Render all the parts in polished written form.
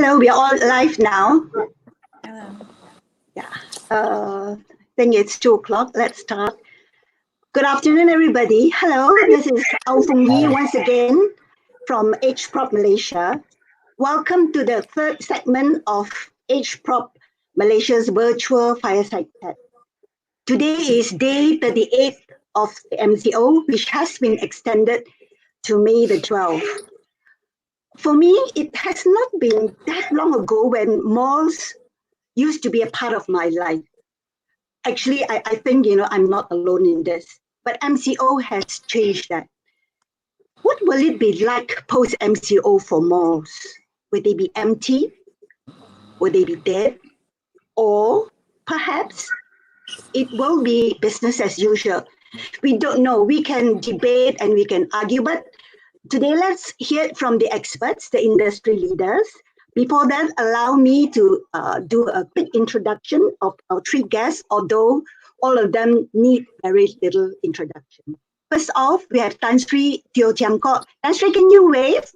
Hello, we are all live now. Hello. Yeah, I think it's 2 o'clock. Let's start. Good afternoon, everybody. Hello, this is Au Fung Yi once again from HProp Malaysia. Welcome to the third segment of HProp Malaysia's virtual fireside chat. Today is day 38 of the MCO, which has been extended to May the 12th. For me, it has not been that long ago when malls used to be a part of my life. Actually, I think, I'm not alone in this, but MCO has changed that. What will it be like post-MCO for malls? Will they be empty? Will they be dead? Or perhaps it will be business as usual. We don't know. We can debate and we can argue, but today let's hear it from the experts, the industry leaders. Before that, allow me to do a quick introduction of our three guests, although all of them need very little introduction. First off, we have Sri Teo Chiang Kok. Sri, can you wave?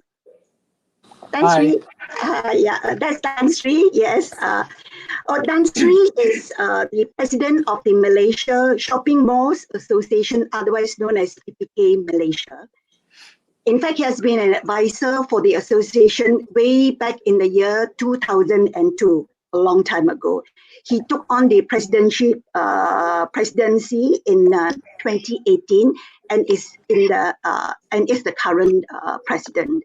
Sri, that's Sri, yes. Sri is the president of the Malaysia Shopping Malls Association, otherwise known as PPK Malaysia. In fact, he has been an advisor for the association way back in the year 2002, a long time ago. He took on the presidency in 2018 and is the current president.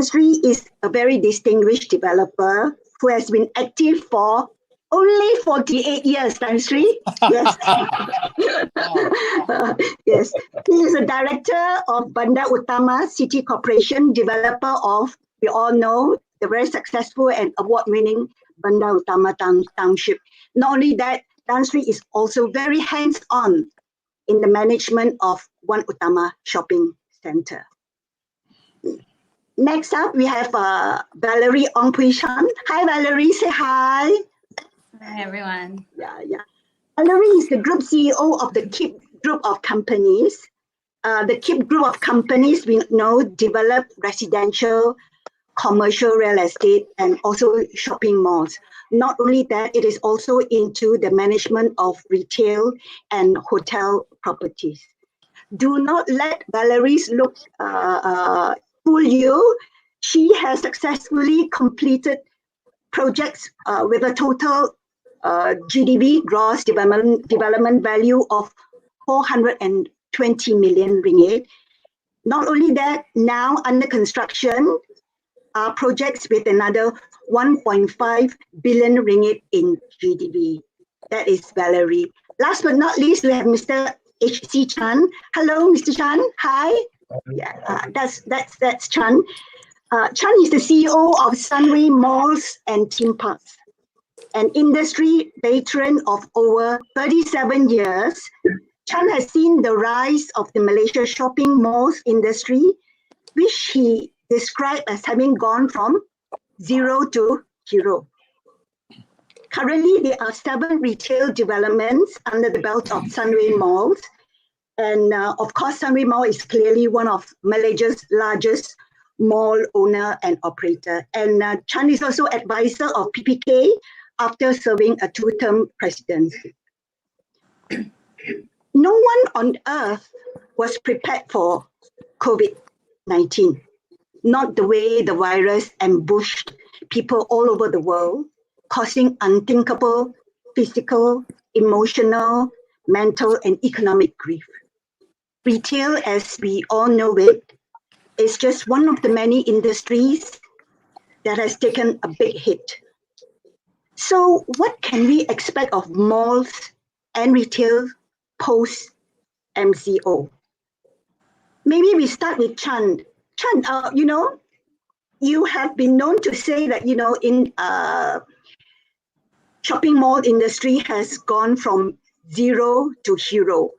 Sri is a very distinguished developer who has been active for only 48 years, Sri. Yes. Yes. He is a director of Bandar Utama City Corporation, developer of, we all know, the very successful and award-winning Bandar Utama Township. Not only that, Sri is also very hands-on in the management of One Utama Shopping Center. Next up, we have Valerie Ong Pui Shan. Hi, Valerie. Say hi. Hi, everyone. Yeah. Valerie is the group CEO of the KIP group of companies. The KIP group of companies, we know, develop residential, commercial real estate, and also shopping malls. Not only that, it is also into the management of retail and hotel properties. Do not let Valerie's look fool you. She has successfully completed projects with a total GDV, gross development value of 420 million ringgit. Not only that, now under construction are projects with another 1.5 billion ringgit in GDV. That is Valerie. Last but not least, we have Mr. H.C. Chan. Hello, Mr. Chan. Hi. Yeah, that's Chan. Chan is the CEO of Sunway Malls and Theme Parks, an industry veteran of over 37 years. Chan has seen the rise of the Malaysia shopping malls industry, which he described as having gone from zero to hero. Currently, there are 7 retail developments under the belt of Sunway Malls. And of course, Sunway Mall is clearly one of Malaysia's largest mall owner and operator. And Chan is also advisor of PPK after serving a 2-term presidency. No one on earth was prepared for COVID-19, not the way the virus ambushed people all over the world, causing unthinkable physical, emotional, mental, and economic grief. Retail, as we all know it, is just one of the many industries that has taken a big hit. So what can we expect of malls and retail post-MCO? Maybe we start with Chan. Chan, you have been known to say that, in shopping mall industry has gone from zero to hero.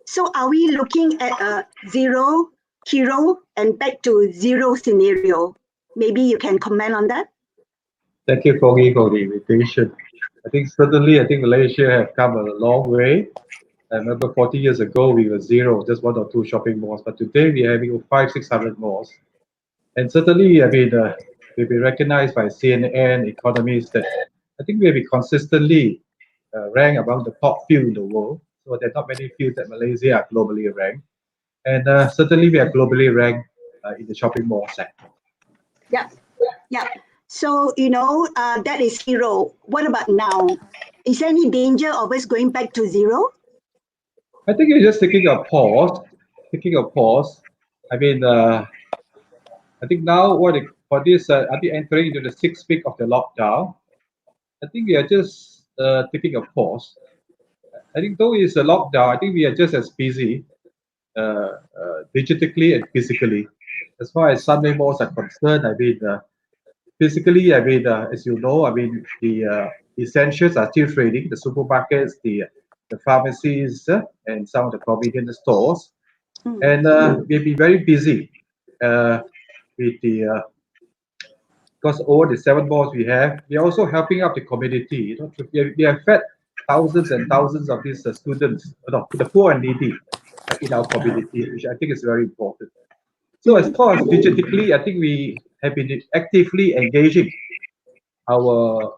So are we looking at a zero, hero, and back to zero scenario? Maybe you can comment on that. Thank you, Kogi, for the invitation. I think Malaysia have come a long way. I remember 40 years ago, we were zero, just 1 or 2 shopping malls. But today, we are having 500-600 malls. And certainly, we've been recognized by CNN, economists that I think we have been consistently ranked among the top few in the world. So there are not many fields that Malaysia are globally ranked. And certainly we are globally ranked in the shopping mall sector. Yeah, yeah. So, that is zero. What about now? Is there any danger of us going back to zero? I think you're just taking a pause. Taking a pause. I mean, I think now for this, I think entering into the sixth week of the lockdown, I think we are just taking a pause. I think though it's a lockdown, I think we are just as busy digitally and physically. As far as Sunday malls are concerned, I mean, physically, I mean, as you know, I mean, the essentials are still trading, the supermarkets, the pharmacies, and some of the convenience stores. And we've been very busy with because all the seven malls we have, we are also helping out the community. We have fed thousands and thousands of these students, no, the poor and needy in our community, which I think is very important. So as far as digitally, I think we have been actively engaging our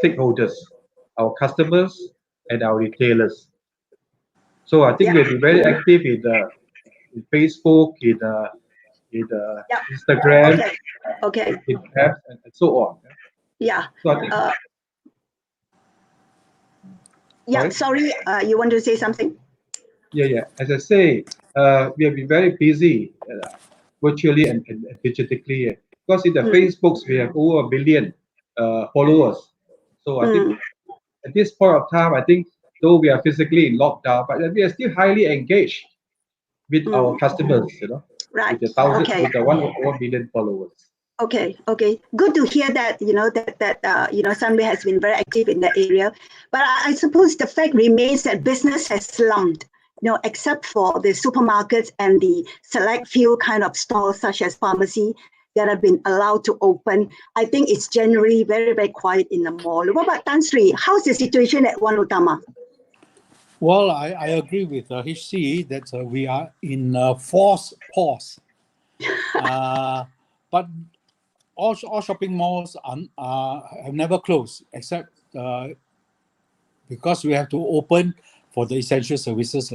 stakeholders, our customers, and our retailers. So I think Yeah. we've been very active in Facebook, in Yeah. Instagram, Okay. in apps, and so on. Yeah. So I think, Yeah. sorry? Sorry, you want to say something? Yeah. As I say, we have been very busy virtually and digitally. Because in the Facebooks, we have over 1 billion followers. So I think at this point of time, I think though we are physically in lockdown, but we are still highly engaged with our customers, Right. with Okay. the 1 billion followers. Okay. Good to hear that, Sunway has been very active in that area. But I suppose the fact remains that business has slumped, except for the supermarkets and the select few kind of stores such as pharmacy that have been allowed to open. I think it's generally very, very quiet in the mall. What about Tan Sri? How's the situation at One Utama? Well, I agree with HC that we are in a forced pause. But all shopping malls have never closed except because we have to open for the essential services.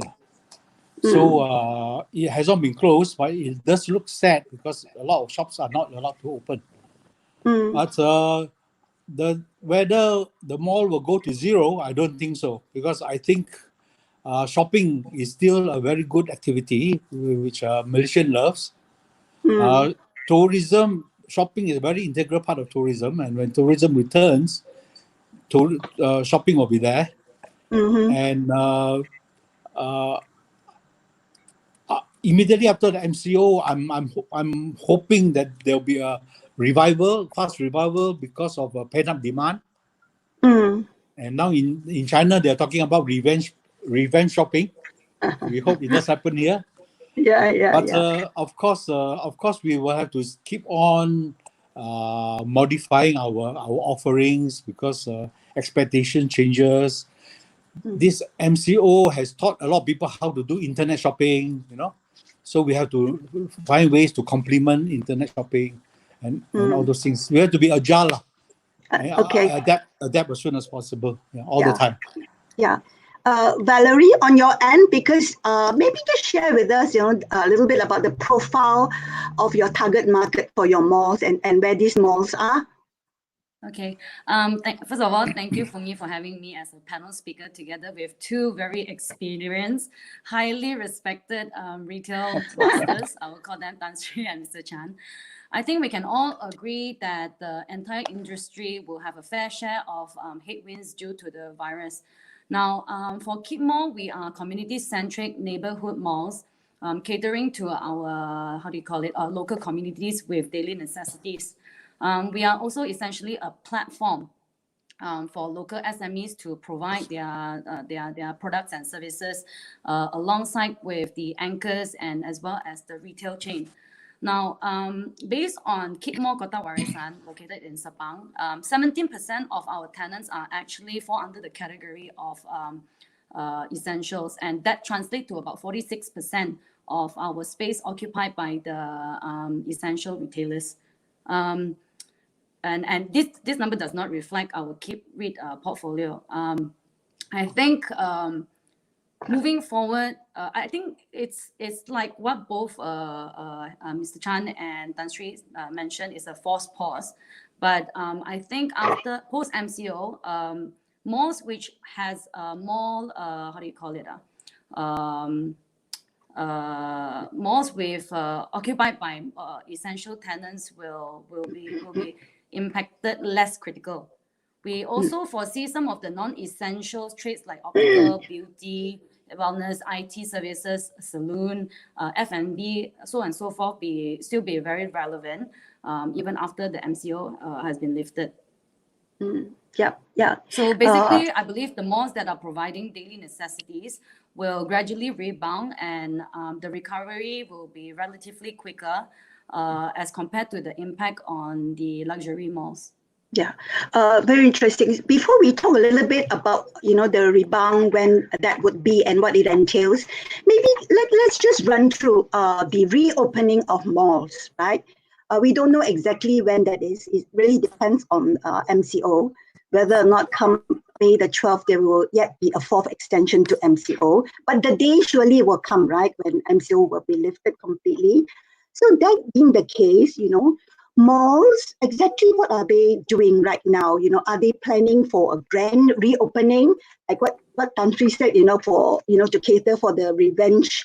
So it has not been closed, but it does look sad because a lot of shops are not allowed to open. But whether the mall will go to zero, I don't think so, because I think shopping is still a very good activity which Malaysian loves. Tourism, shopping is a very integral part of tourism, and when tourism returns, shopping will be there. And immediately after the MCO, I'm hoping that there'll be a fast revival because of pent-up demand. And now in China, they're talking about revenge shopping. We hope it does happen here. But of course, we will have to keep on modifying our offerings because expectation changes. This MCO has taught a lot of people how to do internet shopping, so we have to find ways to complement internet shopping and all those things. We have to be agile, adapt as soon as possible, all the time. Yeah. Valerie, on your end, because maybe just share with us, a little bit about the profile of your target market for your malls and where these malls are. Okay. First of all, thank you, Fungi, for having me as a panel speaker together with two very experienced, highly respected retail masters. I will call them Tan Sri and Mr. Chan. I think we can all agree that the entire industry will have a fair share of headwinds due to the virus. Now, for Keep Mall, we are community-centric neighborhood malls, catering to our, our local communities with daily necessities. We are also essentially a platform for local SMEs to provide their products and services alongside with the anchors and as well as the retail chain. Now, based on Keep Mall Kota Warisan, located in Sepang, 17% of our tenants are actually fall under the category of essentials, and that translates to about 46% of our space occupied by the essential retailers. and this number does not reflect our keep read portfolio. I think moving forward, I think it's like what both Mr. Chan and Tan Sri mentioned is a forced pause. But I think after post MCO, malls which has mall how do you call it? Malls with occupied by essential tenants will be impacted less critical. We also foresee some of the non-essential trades like optical, beauty, wellness, IT services, saloon, F&B, so on and so forth, still be very relevant even after the MCO has been lifted. Yeah. So basically, I believe the malls that are providing daily necessities will gradually rebound, and the recovery will be relatively quicker as compared to the impact on the luxury malls. Yeah, very interesting. Before we talk a little bit about, the rebound, when that would be and what it entails, maybe let's just run through the reopening of malls, right? We don't know exactly when that is. It really depends on MCO, whether or not come May the 12th, there will yet be a fourth extension to MCO. But the day surely will come, right, when MCO will be lifted completely. So that being the case, malls, exactly what are they doing right now? Are they planning for a grand reopening, like what Tan Sri said, for to cater for the revenge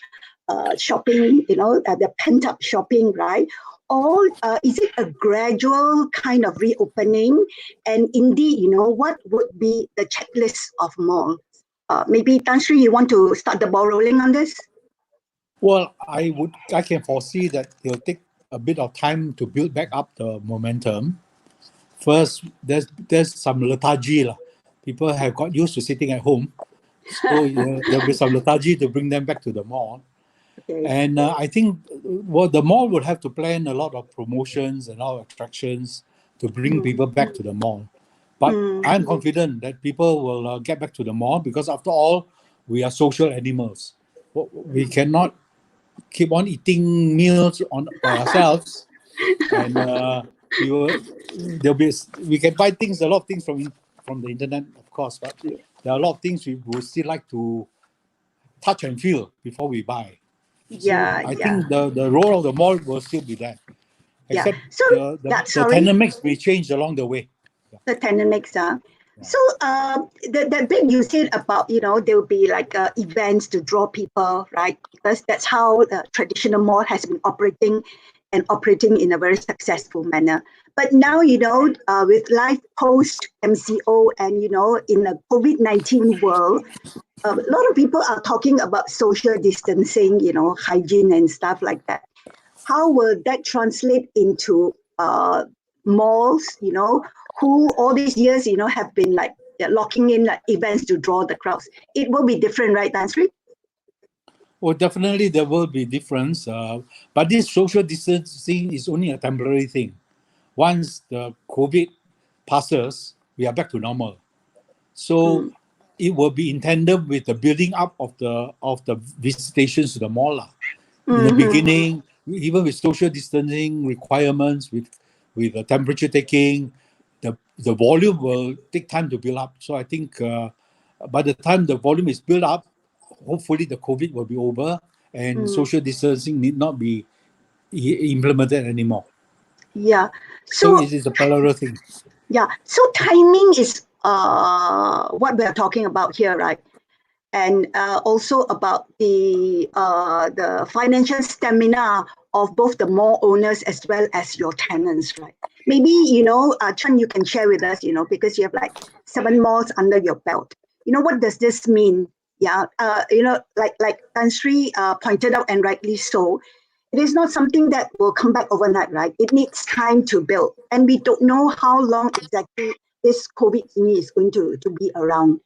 shopping, the pent up shopping, right? Or is it a gradual kind of reopening? And indeed, what would be the checklist of malls? Maybe Tan Sri, you want to start the ball rolling on this? Well, I can foresee that it'll take a bit of time to build back up the momentum. First, there's some lethargy. People have got used to sitting at home. So there'll be some lethargy to bring them back to the mall. Okay. And I think the mall would have to plan a lot of promotions and all attractions to bring people back to the mall. But I'm confident that people will get back to the mall, because after all, we are social animals. We cannot keep on eating meals by ourselves, and we can buy a lot of things from the internet, of course, but there are a lot of things we would still like to touch and feel before we buy. Yeah, so I think the role of the mall will still be there, except So the tenant mix may change along the way. The tenant mix, So the bit you said about, there will be like events to draw people, right? Because that's how the traditional mall has been operating in a very successful manner. But now, with life post MCO and, in a COVID-19 world, a lot of people are talking about social distancing, hygiene and stuff like that. How will that translate into malls, who all these years, have been like locking in events to draw the crowds? It will be different, right, Tan Sri? Well, definitely there will be difference, but this social distancing is only a temporary thing. Once the COVID passes, we are back to normal. So it will be intended with the building up of the visitations to the mall. In the beginning, even with social distancing requirements, with the temperature taking, the volume will take time to build up. So I think by the time the volume is built up, hopefully the COVID will be over and social distancing need not be implemented anymore. Yeah. So it is a parallel thing. Yeah. So timing is what we're talking about here, right? And also about the financial stamina of both the mall owners as well as your tenants, right? Maybe, Chan, you can share with us, because you have like 7 malls under your belt. What does this mean? Yeah, like Tan Sri pointed out, and rightly so, it is not something that will come back overnight, right? It needs time to build. And we don't know how long exactly this COVID thingy is going to be around.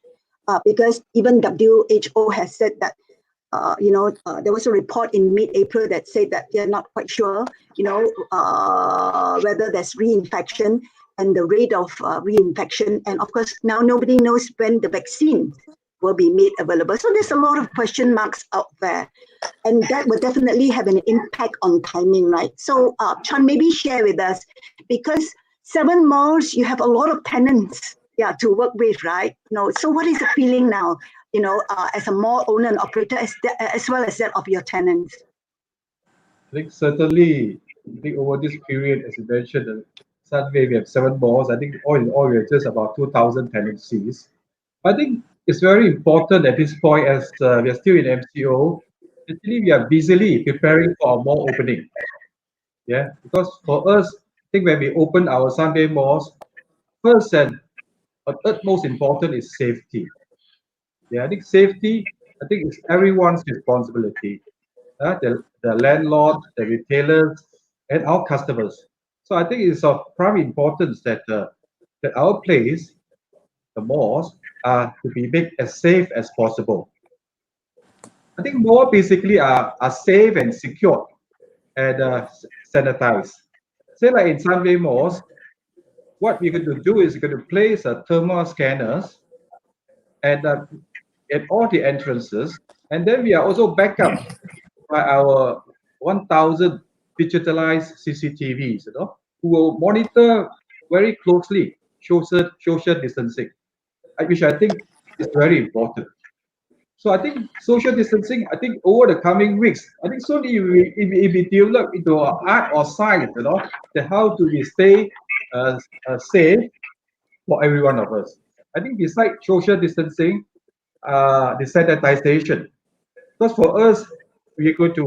Because even WHO has said that, there was a report in mid-April that said that they're not quite sure, whether there's reinfection and the rate of reinfection. And of course, now nobody knows when the vaccine will be made available. So there's a lot of question marks out there. And that will definitely have an impact on timing, right? So Chan, maybe share with us, because 7 malls, you have a lot of tenants, to work with, right? So what is the feeling now, as a mall owner and operator, as well as that of your tenants? I think certainly, over this period, as you mentioned, Sunway, we have 7 malls. I think all in all, we have just about 2,000 tenancies. I think it's very important at this point, as we are still in MCO, actually we are busily preparing for our mall opening. Yeah, because for us, I think when we open our Sunday malls, first and utmost important is safety. Yeah, I think safety, I think it's everyone's responsibility. The landlord, the retailers, and our customers. So I think it's of prime importance that that our place, the malls, are to be made as safe as possible. I think malls basically are safe and secure and sanitized. Say like in some way malls, what we're going to do is we're going to place thermal scanners and at all the entrances, and then we are also backed up by our 1,000 digitalized CCTVs, who will monitor very closely social distancing, which I think is very important. So I think social distancing, I think over the coming weeks, I think soon it will develop into an art or science, that how do we stay safe for every one of us. I think besides social distancing, the sanitization, because for us, we are going to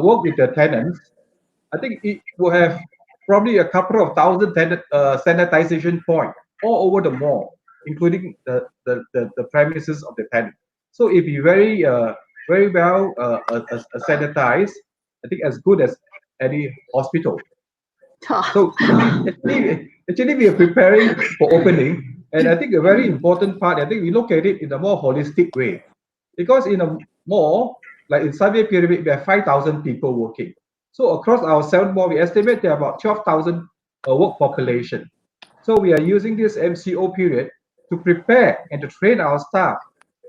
work with the tenants. I think it will have probably a couple of thousand sanitization points all over the mall, including the premises of the tenant. So if you very well sanitized, I think as good as any hospital. So actually we are preparing for opening, and I think a very important part, I think we look at it in a more holistic way, because in a mall, like in Sunway Pyramid, we have 5,000 people working. So across our 7 malls, we estimate there are about 12,000 work population. So we are using this MCO period to prepare and to train our staff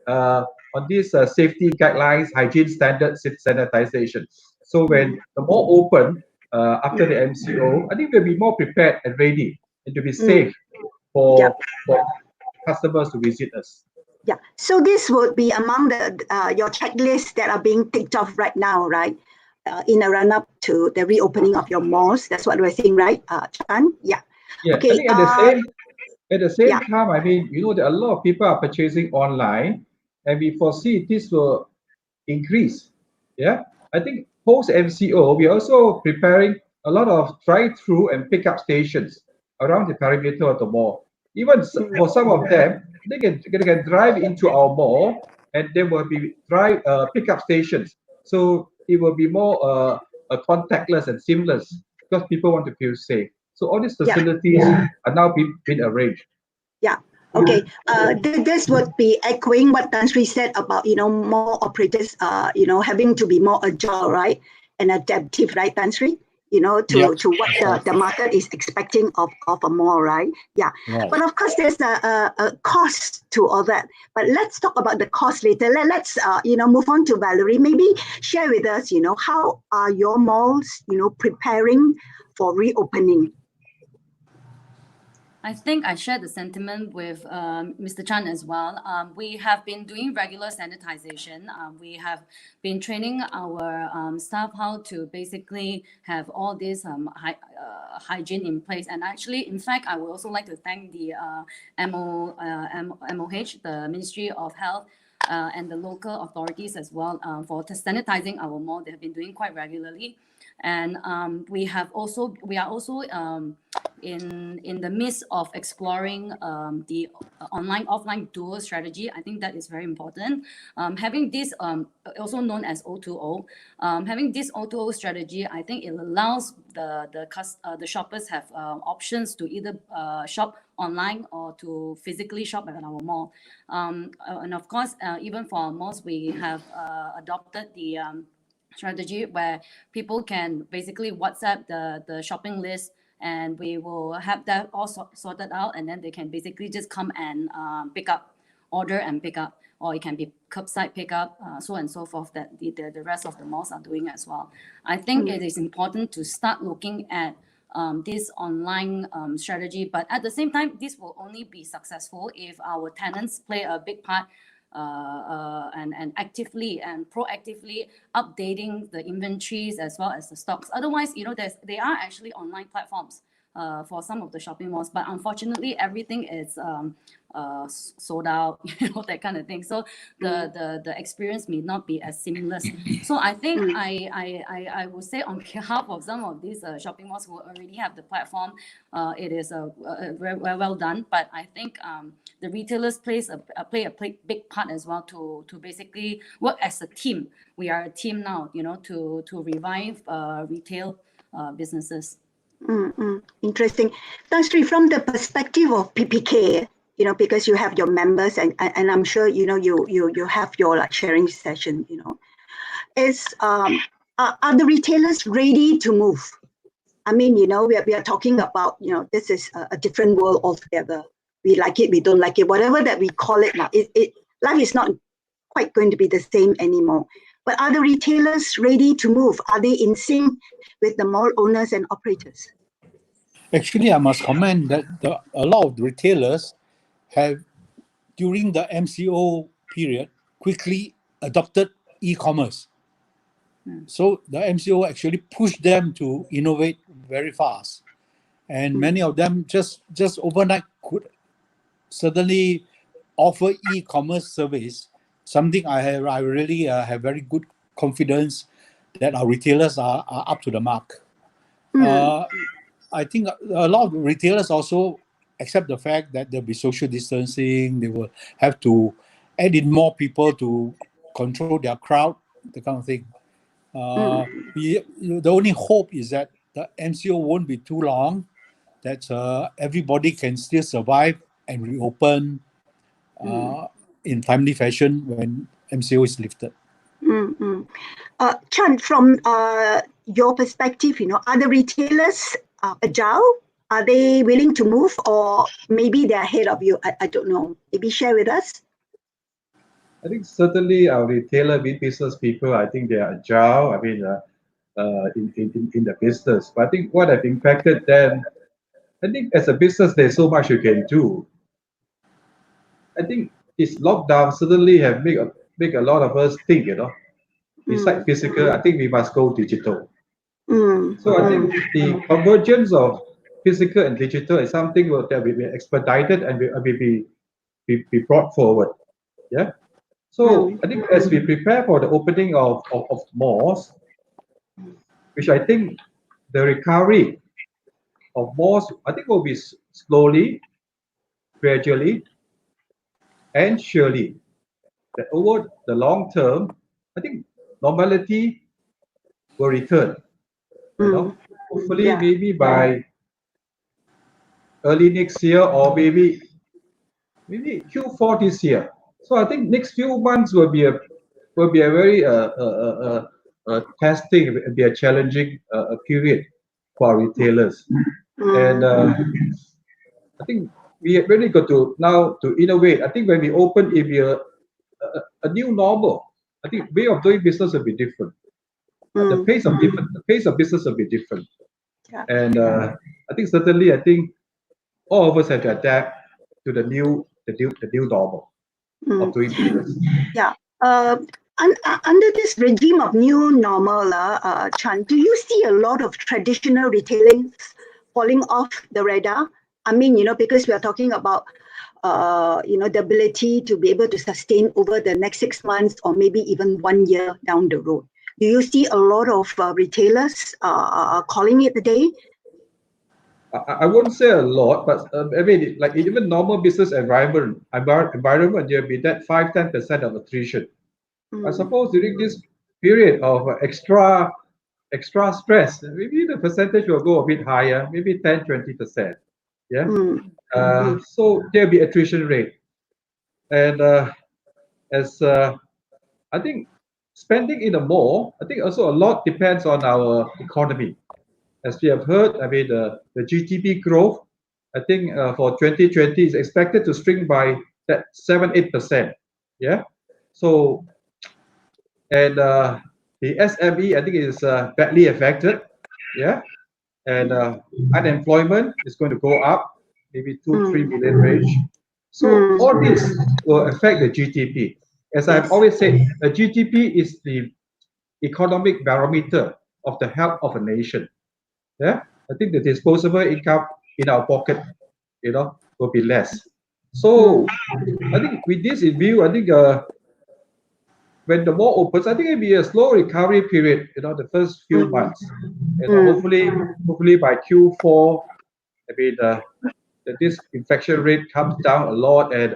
on these safety guidelines, hygiene standards, sanitization. So when the mall open after the MCO, I think we'll be more prepared and ready and to be safe for customers to visit us. Yeah. So this would be among your checklists that are being ticked off right now, right? In a run-up to the reopening of your malls. That's what we're seeing, right, Chan? Yeah. Yeah. Okay. I think at the same time, I mean, that a lot of people are purchasing online, and we foresee this will increase. Yeah. I think post MCO, we are also preparing a lot of drive-through and pickup stations around the perimeter of the mall. Even for some of them, they can drive into our mall, and there will be pickup stations. So it will be more contactless and seamless because people want to feel safe. So all these facilities are now being arranged. Yeah. Okay. This would be echoing what Tan Sri said about more operators having to be more agile, right, and adaptive, right, Tan Sri? To what the market is expecting of a mall, right? Yeah. Right. But of course, there's a cost to all that. But let's talk about the cost later. Let's move on to Valerie. Maybe share with us, how are your malls, preparing for reopening? I think I share the sentiment with Mr. Chan as well. We have been doing regular sanitization. We have been training our staff how to basically have all this hygiene in place. And actually, in fact, I would also like to thank the MOH, the Ministry of Health, and the local authorities as well for sanitizing our mall. They have been doing quite regularly. And we are also in the midst of exploring the online-offline dual strategy. I think that is very important. Having this, also known as O2O, having this O2O strategy, I think it allows the shoppers have options to either shop online or to physically shop at our mall. And of course, even for our malls, we have adopted the strategy where people can basically WhatsApp the shopping list, and we will have that all sorted out, and then they can basically just come and order and pick up, or it can be curbside pickup, so on and so forth, that the rest of the malls are doing as well. I think it is important to start looking at this online strategy. But at the same time, this will only be successful if our tenants play a big part and actively and proactively updating the inventories as well as the stocks. Otherwise, they are actually online platforms for some of the shopping malls, but unfortunately, everything is sold out, that kind of thing. So the experience may not be as seamless. So I think I would say on behalf of some of these shopping malls who already have the platform, it is very well done. But I think the retailers play a big part as well to basically work as a team. We are a team now, to revive retail businesses. Interesting. Tan Sri, from the perspective of PPK, because you have your members and I'm sure you have your sharing session, are the retailers ready to move? I mean, we are talking about, this is a different world altogether. We like it, we don't like it, whatever that we call it now. Life is not quite going to be the same anymore. But are the retailers ready to move? Are they in sync with the mall owners and operators? Actually, I must comment that a lot of retailers have, during the MCO period, quickly adopted e-commerce. So the MCO actually pushed them to innovate very fast. And many of them just overnight could certainly offer e-commerce service, something I really have very good confidence that our retailers are up to the mark. I think a lot of retailers also accept the fact that there'll be social distancing. They will have to add in more people to control their crowd, the kind of thing. The only hope is that the MCO won't be too long, that everybody can still survive and reopen in timely fashion when MCO is lifted. Chan, from your perspective, are the retailers agile? Are they willing to move, or maybe they're ahead of you? I don't know. Maybe share with us. I think certainly our retailer business people, I think they are agile. I mean, in the business. But I think what have impacted them, I think as a business, there's so much you can do. I think this lockdown certainly have make a lot of us think, besides physical, I think we must go digital. So I think the convergence of physical and digital is something that will be expedited and will be brought forward. Yeah. So I think as we prepare for the opening of malls, which I think the recovery of malls, I think will be slowly, gradually, and surely. That over the long term, I think normality will return. Hopefully maybe by early next year or maybe Q4 this year. So I think next few months will be a very testing, will be a challenging period for our retailers. And I think we really got to now to innovate. I think when we open, it will be a new normal. I think way of doing business will be different. The pace of business will be different. And I think certainly, I think all of us have to adapt to the new normal of doing business. Yeah. Under this regime of new normal, Chan, do you see a lot of traditional retailing falling off the radar? I mean, because we are talking about, the ability to be able to sustain over the next 6 months or maybe even 1 year down the road. Do you see a lot of retailers calling it a day? I wouldn't say a lot, but I mean, like even normal business environment, there'll be that 5-10% of attrition. I suppose during this period of extra stress, maybe the percentage will go a bit higher, maybe 10-20%. Yeah. So there'll be attrition rate, and I think spending in a mall, I think also a lot depends on our economy. As we have heard, I mean, the GDP growth, I think for 2020 is expected to shrink by that 7-8%. Yeah. So, and the SME, I think, is badly affected. Yeah. and unemployment is going to go up, maybe 2-3 million range. So all this will affect the GDP. As I've always said, the GDP is the economic barometer of the health of a nation. Yeah, I think the disposable income in our pocket, will be less. So I think with this in view, I think when the mall opens, I think it'll be a slow recovery period. The first few months. Hopefully by Q4, I mean this infection rate comes down a lot, and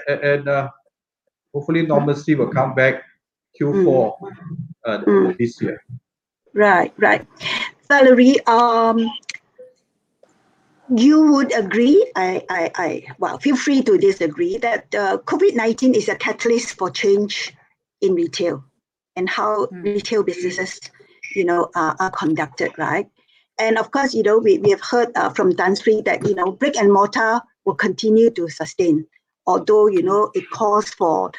hopefully normalcy will come back Q4 this year. Right. Valerie, you would agree, well, feel free to disagree, that COVID-19 is a catalyst for change in retail and how retail businesses, are conducted, right? And of course, we have heard from Tan Sri that, brick and mortar will continue to sustain, although, it calls for,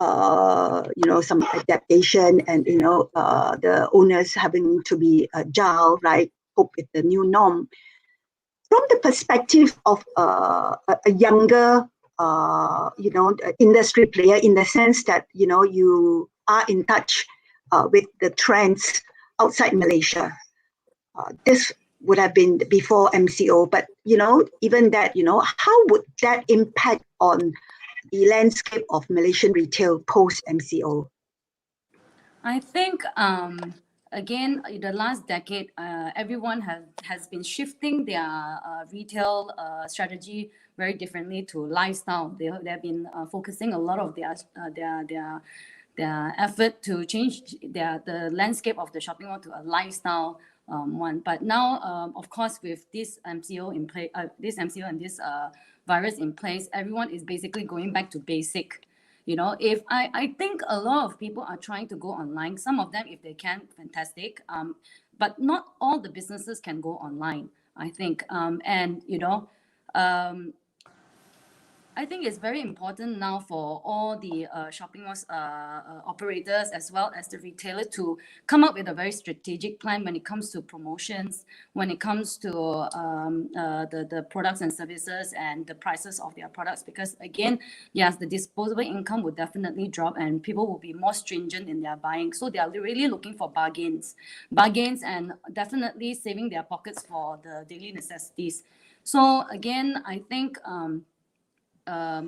some adaptation and, the owners having to be agile, right? Cope with the new norm. From the perspective of a younger, industry player, in the sense that, you are in touch with the trends outside Malaysia, this would have been before MCO, but, even that, how would that impact on the landscape of Malaysian retail post MCO? I think, again, in the last decade, everyone has been shifting their retail strategy very differently to lifestyle. They have been focusing a lot of their effort to change the landscape of the shopping mall to a lifestyle one. But now, of course, with this MCO in place, and this virus in place, everyone is basically going back to basic. If I think a lot of people are trying to go online, some of them, if they can, fantastic. But not all the businesses can go online, I think. I think it's very important now for all the shopping malls operators as well as the retailer to come up with a very strategic plan when it comes to promotions, when it comes to the products and services and the prices of their products. Because again, yes, the disposable income will definitely drop and people will be more stringent in their buying. So they are really looking for bargains and definitely saving their pockets for the daily necessities. So again, I think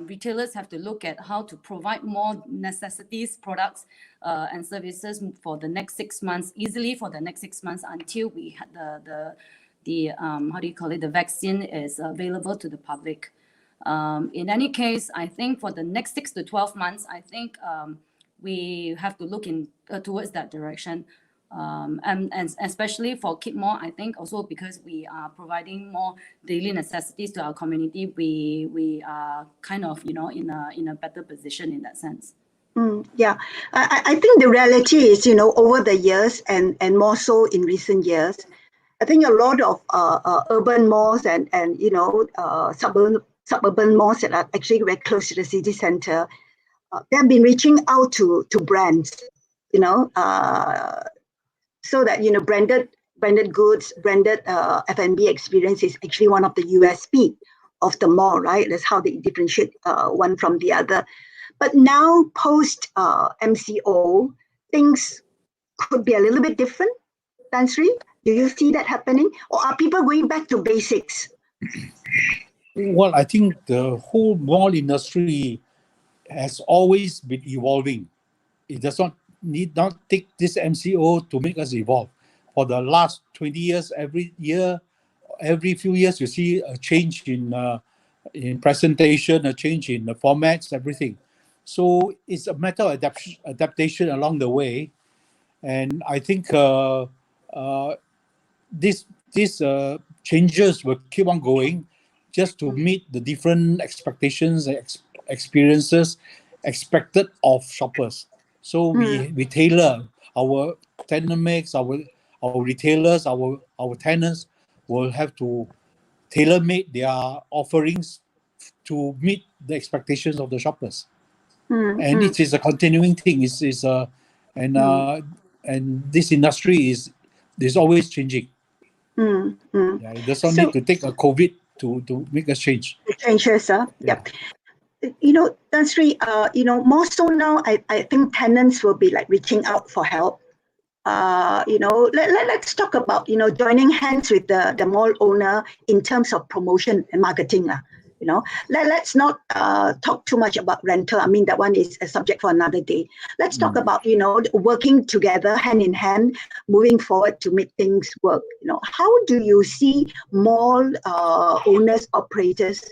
retailers have to look at how to provide more necessities, products and services for the next 6 months, easily for the next 6 months until we had the vaccine is available to the public. In any case, I think for the next 6 to 12 months, I think we have to look towards that direction. And especially for Keep More, I think also because we are providing more daily necessities to our community, we are kind of, in a better position in that sense. Yeah, I think the reality is, over the years and more so in recent years, I think a lot of urban malls and suburban malls that are actually very close to the city center, they have been reaching out to brands, so that branded goods, branded F&B experience is actually one of the USP of the mall, right? That's how they differentiate one from the other. But now post MCO, things could be a little bit different. Tan Sri, do you see that happening, or are people going back to basics? Well, I think the whole mall industry has always been evolving. It does not need not take this MCO to make us evolve. For the last 20 years, every few years, you see a change in presentation, a change in the formats, everything. So it's a matter of adaptation along the way, and I think these changes will keep on going, just to meet the different expectations and experiences expected of shoppers. So we tailor our tenant mix, our retailers, our tenants will have to tailor-make their offerings to meet the expectations of the shoppers. And it is a continuing thing. And this industry is always changing. Yeah, it does not So- need to take a COVID to make a change. The changes, Yeah. Yep. Tan Sri, more so now, I think tenants will be like reaching out for help. Let's talk about, joining hands with the mall owner in terms of promotion and marketing. Let's not talk too much about rental. I mean, that one is a subject for another day. Let's talk about, working together, hand in hand, moving forward to make things work. How do you see mall owners, operators,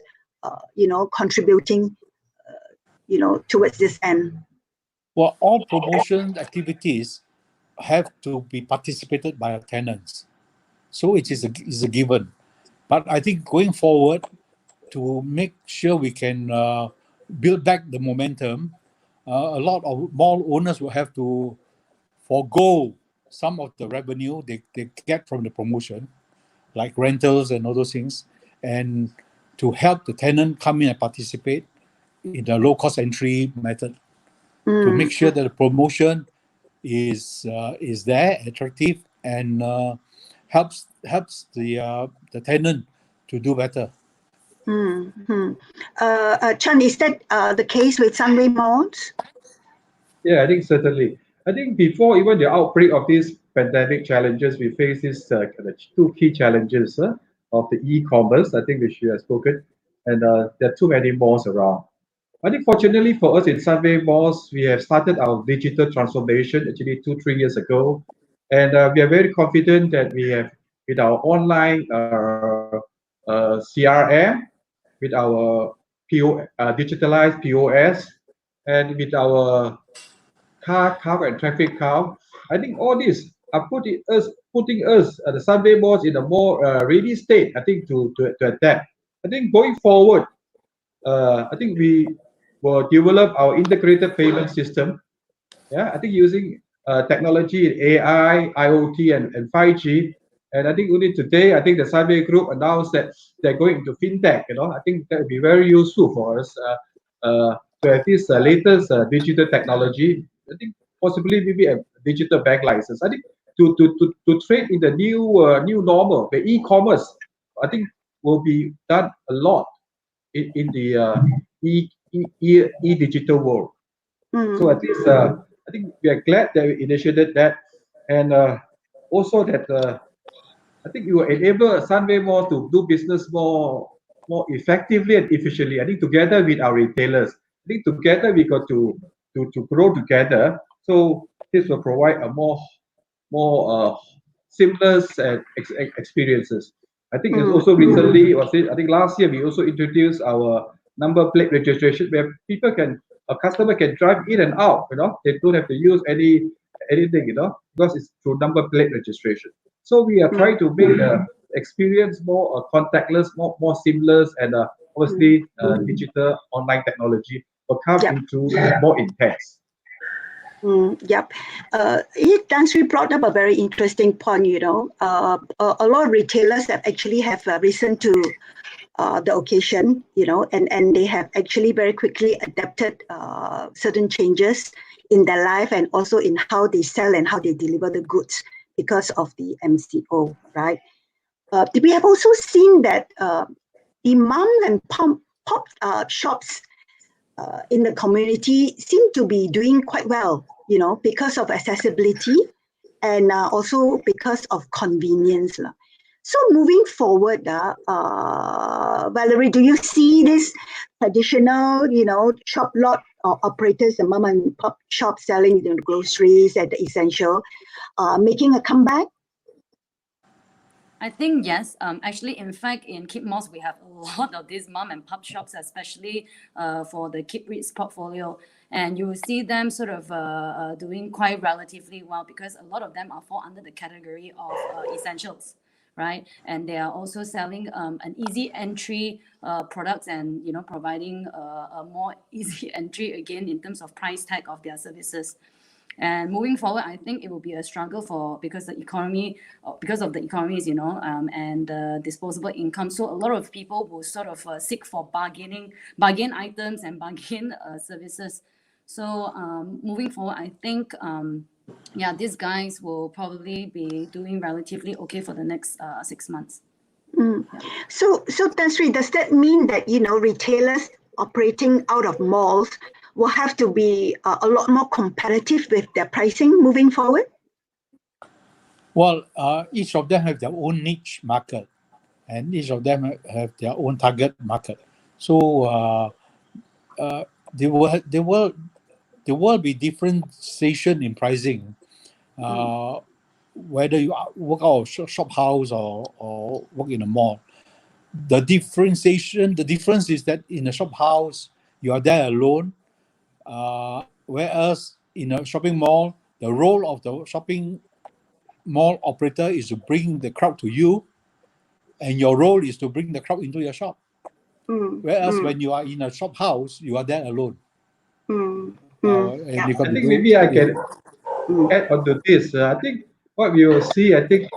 contributing, towards this end? Well, all promotion activities have to be participated by our tenants. So it is a given. But I think going forward, to make sure we can build back the momentum, a lot of mall owners will have to forego some of the revenue they get from the promotion, like rentals and all those things, and to help the tenant come in and participate in the low cost entry method to make sure that the promotion is there, attractive, and helps the tenant to do better. Chan, is that the case with Sunway Malls? Yeah, I think certainly. I think before even the outbreak of these pandemic challenges, we face these two key challenges of the e-commerce, I think which you have spoken, and there are too many malls around. I think fortunately for us in Sunway Malls, we have started our digital transformation actually 2-3 years ago, and we are very confident that we have with our online CRM, with our digitalized POS, and with our car count and traffic count. I think all these are putting us the Sunway Malls in a more ready state. I think to adapt. I think going forward, I think we will develop our integrated payment system. Yeah, I think using technology, AI, IoT, and 5G. And I think only today, I think the Sunway Group announced that they're going into fintech. I think that would be very useful for us to have this latest digital technology. I think possibly maybe a digital bank license. I think to trade in the new normal, the e-commerce, I think will be done a lot in the digital world. So at least I think we are glad that we initiated that, and also that I think it will enable Sunway Mall to do business more effectively and efficiently. I think together with our retailers, I think together we got to grow together. So this will provide a more seamless experiences. I think it's also recently, I think last year we also introduced our number plate registration where a customer can drive in and out. They don't have to use anything. Because it's through number plate registration. So we are trying to make the experience more contactless, more seamless, and obviously digital online technology will come into more intense. Yep. Tan Sri brought up a very interesting point. A lot of retailers have actually have risen to the occasion, and they have actually very quickly adapted certain changes in their life and also in how they sell and how they deliver the goods because of the MCO, right? We have also seen that the mom and pop shops in the community seem to be doing quite well, because of accessibility and also because of convenience. So moving forward, Valerie, do you see this traditional, shop lot operators, the mom and pop shop selling groceries and the essential, making a comeback? I think yes. Actually, in fact, in Keep Malls, we have a lot of these mom and pop shops, especially for the Keep REITs portfolio. And you will see them sort of doing quite relatively well because a lot of them are fall under the category of essentials, right? And they are also selling an easy entry products and providing a more easy entry again in terms of price tag of their services. And moving forward, I think it will be a struggle because of the economies, and disposable income. So a lot of people will sort of seek for bargain items and bargain services. So moving forward, I think yeah, these guys will probably be doing relatively okay for the next 6 months. Mm. So Tan Sri, does that mean that retailers operating out of malls will have to be a lot more competitive with their pricing moving forward? Well, each of them have their own niche market, and each of them have their own target market. So there will be differentiation in pricing, whether you work out of shop house or work in a mall. The difference is that in a shop house you are there alone, whereas in a shopping mall, the role of the shopping mall operator is to bring the crowd to you, and your role is to bring the crowd into your shop. Whereas when you are in a shop house, you are there alone. And you got I to think do, maybe I can add on to this. I think what we will see, I think,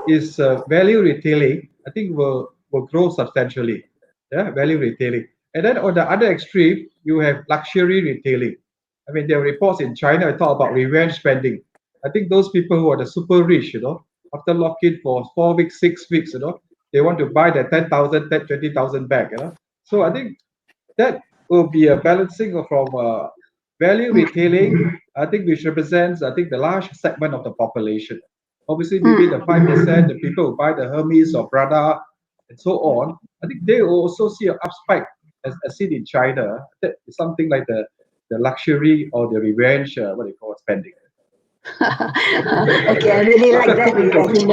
is value retailing. I think will grow substantially. Yeah, value retailing. And then on the other extreme, you have luxury retailing. I mean, there are reports in China that talk about revenge spending. I think those people who are the super rich, after lock-in for 4 weeks, 6 weeks, they want to buy their 10,000, 20,000 back, So I think that will be a balancing from value retailing, I think, which represents, I think, the large segment of the population. Obviously, maybe the 5%, the people who buy the Hermes or Prada and so on, I think they will also see an up spike as seen in China. That is something like the luxury or the revenge, what they call spending. Okay, I really like that revenge.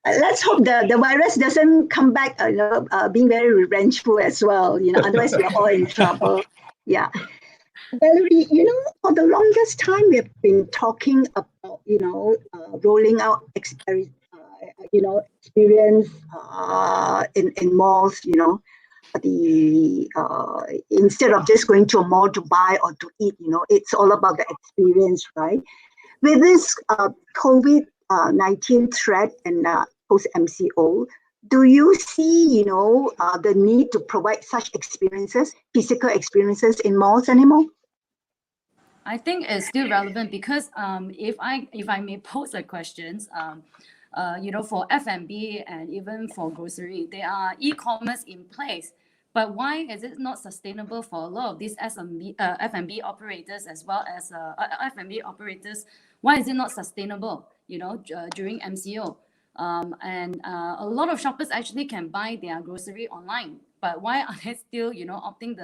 Let's hope the virus doesn't come back, being very revengeful as well. Otherwise we're all in trouble. Yeah. Valerie, for the longest time we've been talking about, rolling out experience in malls. Instead of just going to a mall to buy or to eat, it's all about the experience, right? With this COVID-19 threat and post-MCO, do you see, the need to provide such experiences, physical experiences in malls anymore? I think it's still relevant because if I may pose a questions, for F&B and even for grocery, there are e-commerce in place. But why is it not sustainable for a lot of these F&B operators as well as F&B operators? Why is it not sustainable, during MCO? And a lot of shoppers actually can buy their grocery online. But why are they still, opting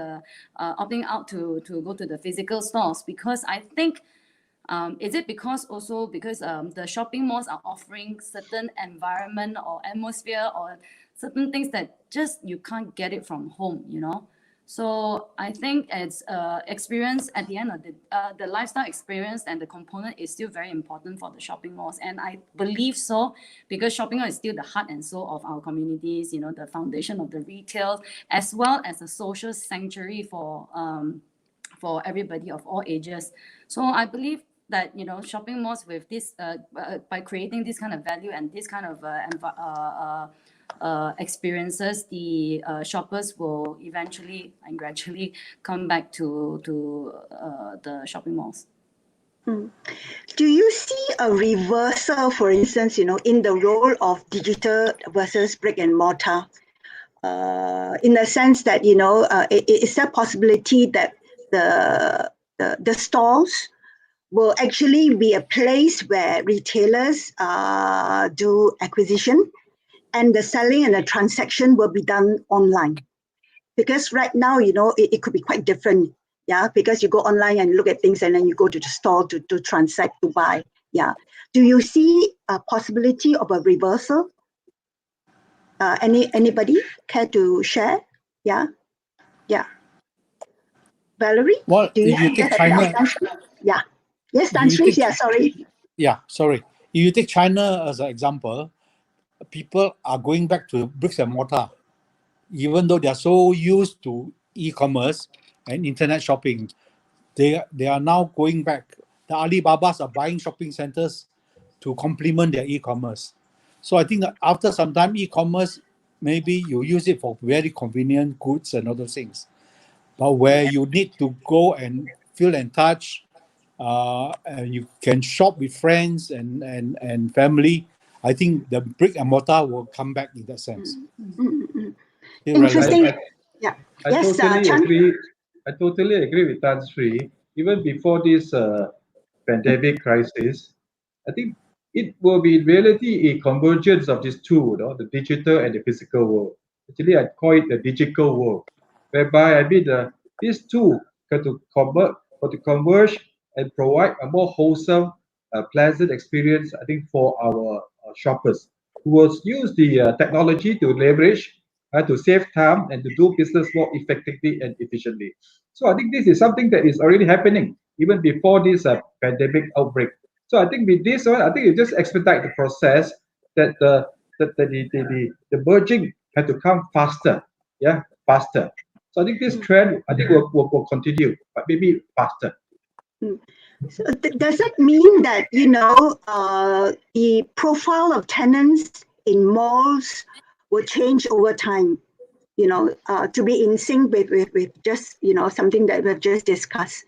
out to go to the physical stores? Because I think, is it because the shopping malls are offering certain environment or atmosphere or certain things that just you can't get it from home, So I think it's experience at the end of the lifestyle experience, and the component is still very important for the shopping malls. And I believe so because shopping mall is still the heart and soul of our communities, the foundation of the retail, as well as a social sanctuary for everybody of all ages. So I believe that shopping malls with this by creating this kind of value and this kind of experiences, the shoppers will eventually and gradually come back to the shopping malls. Do you see a reversal, for instance, in the role of digital versus brick and mortar? In the sense that, is there a possibility that the stores will actually be a place where retailers do acquisition, and the selling and the transaction will be done online? Because right now, it could be quite different. Yeah, because you go online and look at things, and then you go to the store to transact, to buy. Yeah. Do you see a possibility of a reversal? Anybody care to share? Yeah. Valerie? Well, do if you take China, yeah. Yes, Tan Sri, yeah, sorry. Yeah, sorry. If you take China as an example, people are going back to bricks and mortar, even though they are so used to e-commerce and internet shopping. They are now going back. The Alibabas are buying shopping centers to complement their e-commerce. So I think that after some time, e-commerce, maybe you use it for very convenient goods and other things. But where you need to go and feel and touch, and you can shop with friends and family, I think the brick and mortar will come back in that sense. Still Interesting. relevant. Yeah. I Yes, totally Chan. agree. I totally agree with Tan Sri. Even before this pandemic crisis, I think it will be in reality a convergence of these two, the digital and the physical world. Actually, I call it the digital world, whereby these two got to converge and provide a more wholesome, pleasant experience. I think for our shoppers who will use the technology to leverage, to save time and to do business more effectively and efficiently. So I think this is something that is already happening even before this pandemic outbreak. So I think with this one, I think it just expedite the process that the merging had to come faster, faster. So I think this trend, I think will continue, but maybe faster. So does that mean that, the profile of tenants in malls will change over time, to be in sync with just, something that we've just discussed?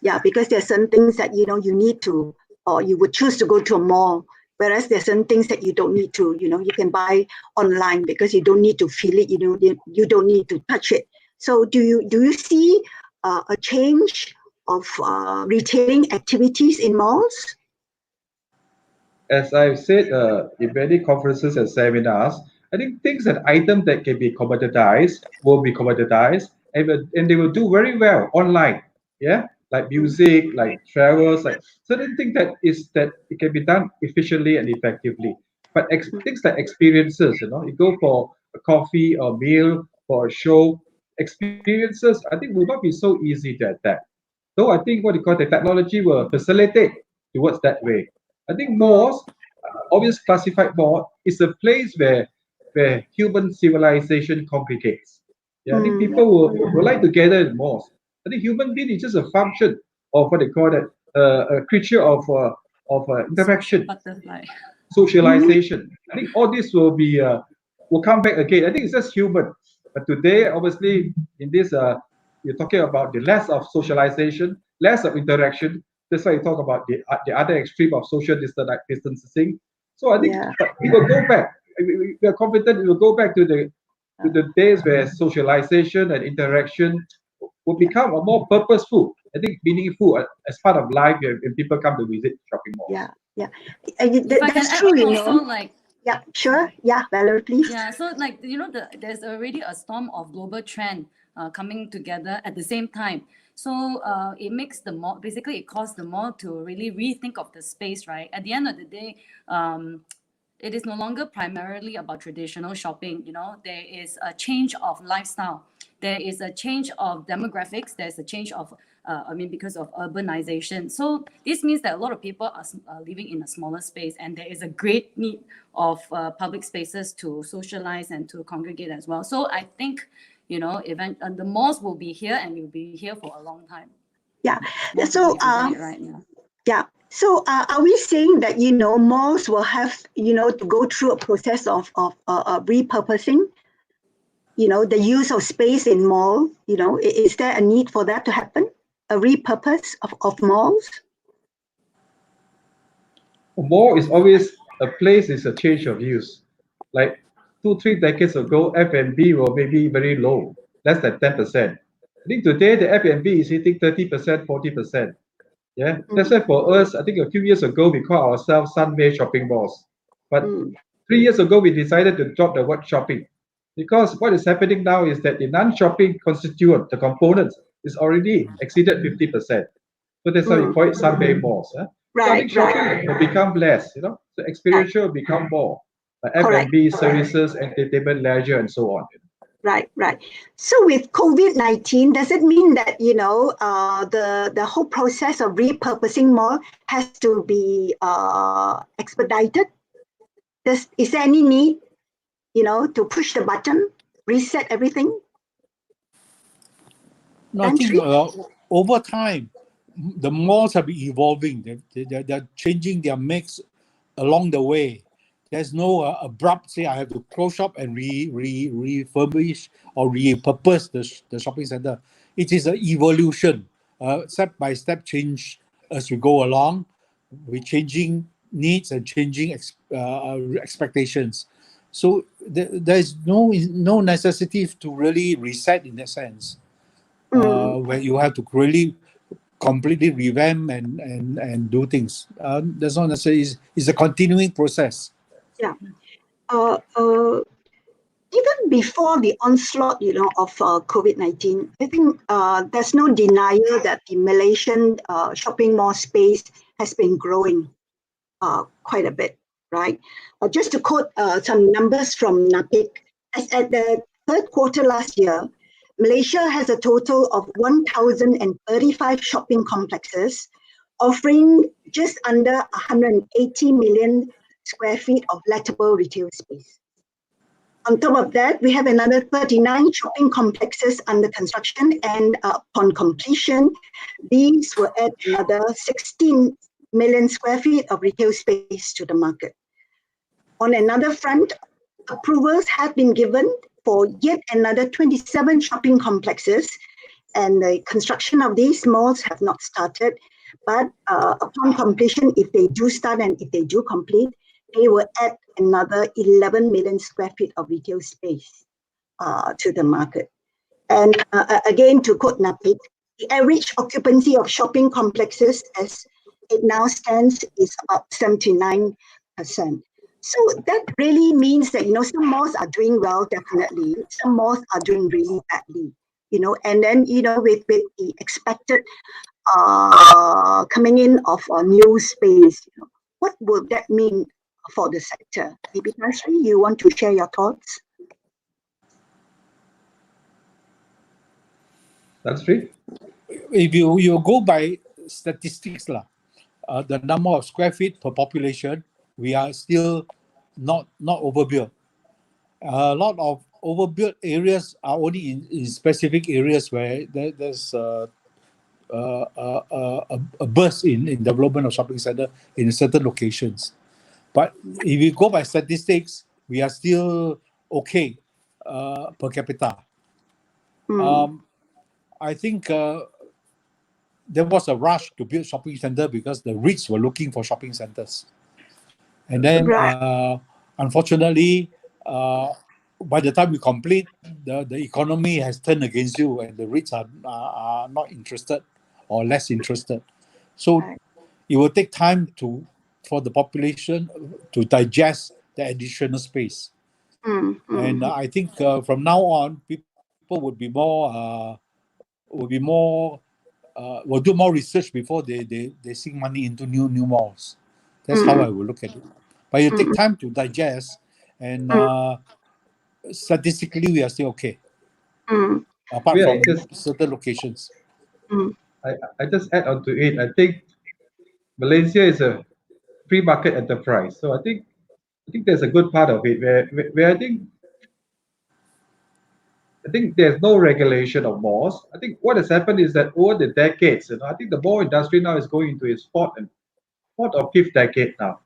Yeah, because there's some things that, you need to, or you would choose to go to a mall, whereas there's some things that you don't need to, you can buy online because you don't need to feel it, you don't need to touch it. So do you see a change of retailing activities in malls? As I've said in many conferences and seminars, I think things and items that can be commoditized will be commoditized, and they will do very well online. Yeah, like music, like travels, like certain things that it can be done efficiently and effectively. But things like experiences, you go for a coffee or meal for a show, experiences, I think will not be so easy that. So I think what you call the technology will facilitate towards that way. I think malls, always classified mall, is a place where human civilization congregates. Yeah, I think people will like to gather in malls. I think human being is just a function of what they call that a creature of interaction, Butterfly. socialization. I think all this will come back again. I think it's just human. But today, obviously, in this you're talking about the less of socialization, less of interaction. That's why you talk about the other extreme of social distancing. So I think, Yeah. but we will go back. We are confident we will go back to the days where socialization and interaction will become a more purposeful. I think meaningful as part of life when people come to visit shopping malls. Yeah. If I can That's add true, also, like, Yeah, sure. Yeah, Valerie, please. yeah, so like there's already a storm of global trend coming together at the same time. So it makes the mall, basically it caused the mall to really rethink of the space, right? At the end of the day, it is no longer primarily about traditional shopping. There is a change of lifestyle. There is a change of demographics. There's a change of, because of urbanization. So this means that a lot of people are living in a smaller space, and there is a great need of public spaces to socialize and to congregate as well. So I think, the malls will be here and will be here for a long time. Yeah. Malls So will be right now. Yeah. So are we saying that, malls will have, to go through a process of repurposing, the use of space in mall, is there a need for that to happen? A repurpose of malls? A mall is always a place is a change of use. Like 2-3 decades ago, F&B were maybe very low, less than 10%. I think today the F&B is hitting 30%, 40%. Yeah, that's why for us, I think a few years ago we call ourselves Sunway shopping malls. But 3 years ago we decided to drop the word shopping, because what is happening now is that the non-shopping constituent, the components, is already exceeded 50%. So that's why we call it Sunway malls. So I think shopping will become less, so experiential will become more. F&B, services, entertainment, leisure, and so on. Right. So with COVID-19, does it mean that, the whole process of repurposing mall has to be expedited? Is there any need, to push the button, reset everything? No, I think over time, the malls have been evolving. They're changing their mix along the way. There's no abrupt say I have to close shop and refurbish or repurpose the shopping center. It is an evolution, step by step change as we go along with changing needs and changing expectations. So there is no necessity to really reset in that sense, where you have to really completely revamp and do things. That's not necessarily. It's a continuing process. Yeah. Even before the onslaught, of COVID-19, I think there's no denial that the Malaysian shopping mall space has been growing quite a bit, right? Just to quote some numbers from NAPIC, as at the third quarter last year, Malaysia has a total of 1,035 shopping complexes, offering just under 180 million square feet of lettable retail space. On top of that, we have another 39 shopping complexes under construction, and upon completion, these will add another 16 million square feet of retail space to the market. On another front, approvals have been given for yet another 27 shopping complexes, and the construction of these malls have not started. But upon completion, if they do start and if they do complete, they will add another 11 million square feet of retail space to the market. And again, to quote NAPIC, the average occupancy of shopping complexes as it now stands is about 79%. So that really means that, some malls are doing well, definitely. Some malls are doing really badly, and then, with the expected coming in of a new space, what will that mean for the sector? Maybe, Sri, you want to share your thoughts? That's Sri. If you go by statistics, the number of square feet per population, we are still not overbuilt. A lot of overbuilt areas are only in specific areas where there's a burst in development of shopping center in certain locations. But if you go by statistics, we are still okay per capita. I think there was a rush to build shopping center because the REITs were looking for shopping centers. And then, unfortunately, by the time we complete, the economy has turned against you, and the REITs are not interested or less interested. So it will take time for the population to digest the additional space. And I think from now on, people would be more will do more research before they sink money into new malls. That's how I will look at it. But it take time to digest, and statistically we are still okay. Apart from certain locations. I just add on to it. I think Malaysia is a free market enterprise, so I think there's a good part of it where I think there's no regulation of malls. I think what has happened is that over the decades, I think the mall industry now is going into its fourth or fifth decade now.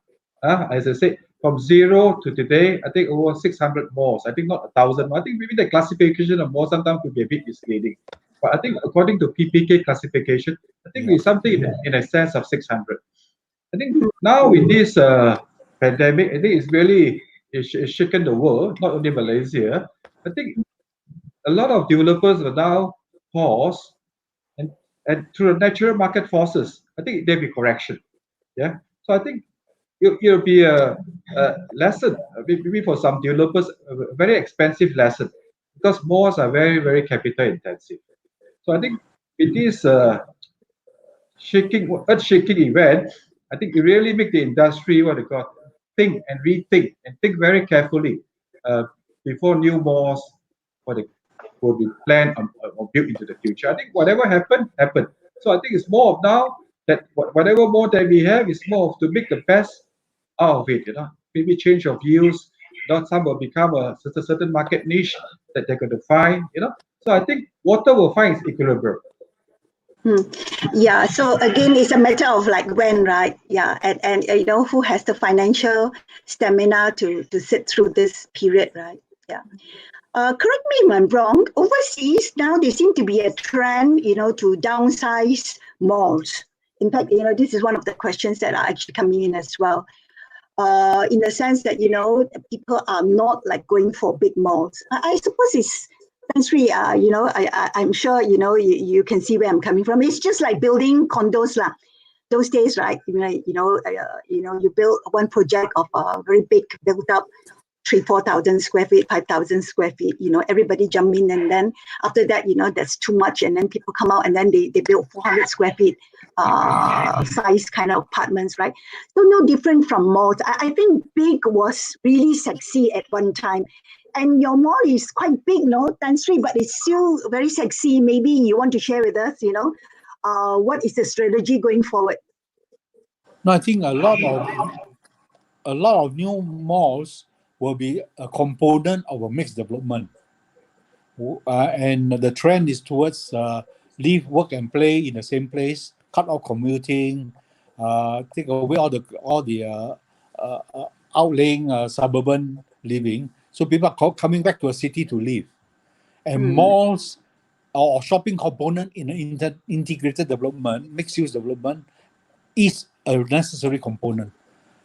As I said, from zero to today, I think over 600 malls. I think not 1,000. I think maybe the classification of malls sometimes could be a bit misleading. But I think according to PPK classification, I think it's something in excess of 600. I think now in this pandemic, I think it's really it's shaken the world, not only Malaysia. I think a lot of developers will now pause and through the natural market forces, I think there'll be correction. Yeah. So I think it'll be a lesson, maybe for some developers, a very expensive lesson, because malls are very, very capital intensive. So I think with this earth-shaking event, I think it really make the industry think and rethink and think very carefully before new malls will be planned or built into the future. I think whatever happened. So I think it's more of now that whatever mall that we have is more of to make the best out of it. Maybe change of views. Some will become a certain market niche that they're going to find. So I think water will find its equilibrium. Yeah, so again, it's a matter of when, right? Yeah, and who has the financial stamina to sit through this period, right? Yeah. Correct me if I'm wrong. Overseas now, there seems to be a trend, to downsize malls. In fact, this is one of the questions that are actually coming in as well. In the sense that, people are not like going for big malls. I suppose it's, Sri, I'm sure, you can see where I'm coming from. It's just like building condos lah. Those days, right? You build one project of a very big built up 3,000-4,000 square feet, 5,000 square feet, everybody jump in, and then after that, that's too much, and then people come out and then they build 400 square feet size kind of apartments, right? So no different from malls. I think big was really sexy at one time. And your mall is quite big, no, Tan Sri, but it's still very sexy. Maybe you want to share with us, what is the strategy going forward? No, I think a lot of new malls will be a component of a mixed development, and the trend is towards live, work, and play in the same place, cut off commuting, take away all the outlying suburban living. So people are coming back to a city to live, and malls or shopping component in an integrated development, mixed-use development, is a necessary component.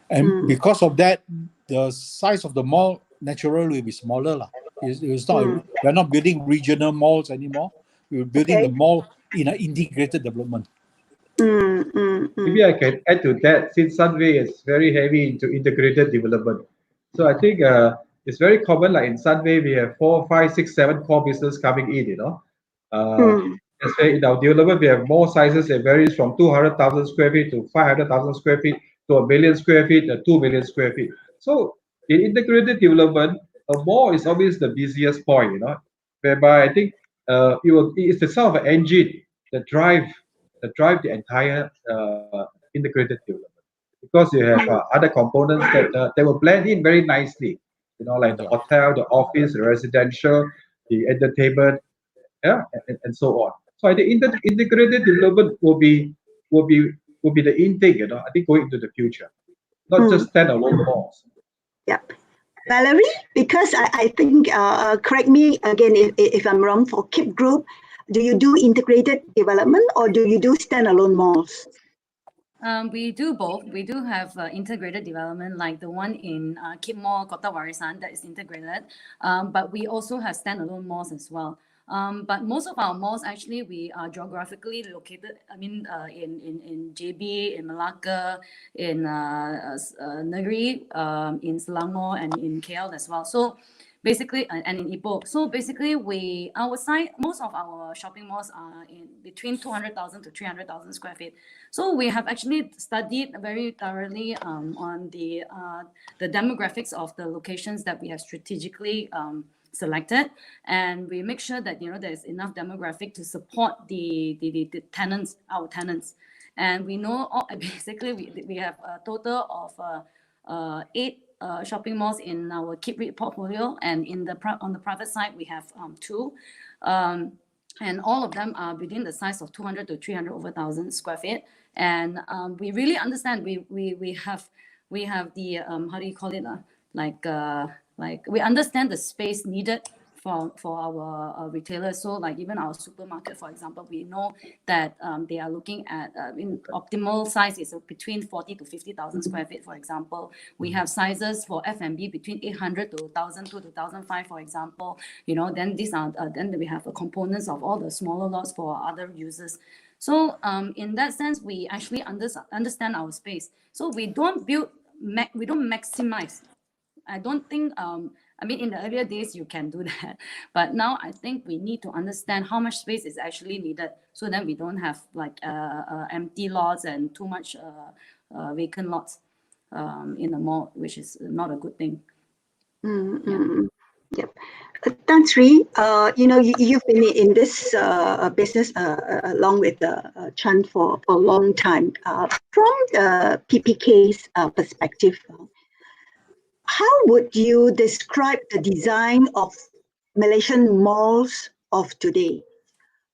And because of that, the size of the mall naturally will be smaller. It's not, we're not building regional malls anymore. We're building the mall in an integrated development. Maybe I can add to that, since Sunway is very heavy into integrated development. So I think it's very common, like in Sunway, we have 4, 5, 6, 7 core business coming in, Let's say in our development, we have more sizes that varies from 200,000 square feet to 500,000 square feet to 1 million square feet to 2 million square feet. So in integrated development, a mall is always the busiest point, whereby I think it's the sort of an engine that drive the entire integrated development, because you have other components that they will blend in very nicely, like the hotel, the office, the residential, the entertainment, and so on. So I think integrated development will be the in thing, I think, going into the future, not just standalone malls. Yeah. Valerie, because I think, correct me again if I'm wrong, for KIP Group, do you do integrated development or do you do standalone malls? We do both. We do have integrated development, like the one in KIP Mall, Kota Warisan, that is integrated. But we also have standalone malls as well. But most of our malls, actually, we are geographically located, in JB, in Malacca, in Negeri, in Selangor, and in KL as well. So basically, and in Ipoh. So basically, most of our shopping malls are in between 200,000 to 300,000 square feet. So we have actually studied very thoroughly on the demographics of the locations that we have strategically selected, and we make sure that there's enough demographic to support the tenants, our tenants. And we know basically we have a total of 8 shopping malls in our KIP REIT portfolio, and on the private side we have 2, and all of them are within the size of 200 to 300 over 1,000 square feet. And we really understand we have the how do you call it, like we understand the space needed for our retailers. So like even our supermarket, for example, we know that they are looking at optimal size is between 40 to 50,000 square feet, for example. We have sizes for F&B between 800 to 1,002 to 1,005, for example. Then these are then we have components of all the smaller lots for other users. So in that sense, we actually understand our space. So we don't maximize. I don't think, in the earlier days you can do that, but now I think we need to understand how much space is actually needed, so that we don't have like empty lots and too much vacant lots in the mall, which is not a good thing. Yep. Tan Sri, you've been in this business along with Chan for a long time. From the PPK's perspective, how would you describe the design of Malaysian malls of today?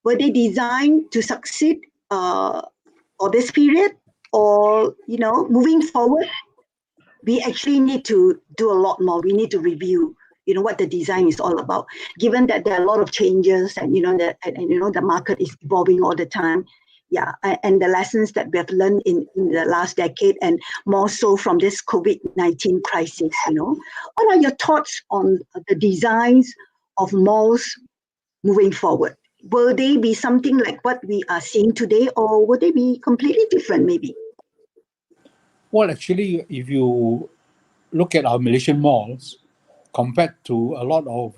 Were they designed to succeed for this period, or moving forward, we actually need to do a lot more? We need to review, what the design is all about, given that there are a lot of changes and the market is evolving all the time. and the lessons that we have learned in the last decade, and more so from this COVID-19 crisis. What are your thoughts on the designs of malls moving forward? Will they be something like what we are seeing today, or will they be completely different maybe? Well, actually, if you look at our Malaysian malls, compared to a lot of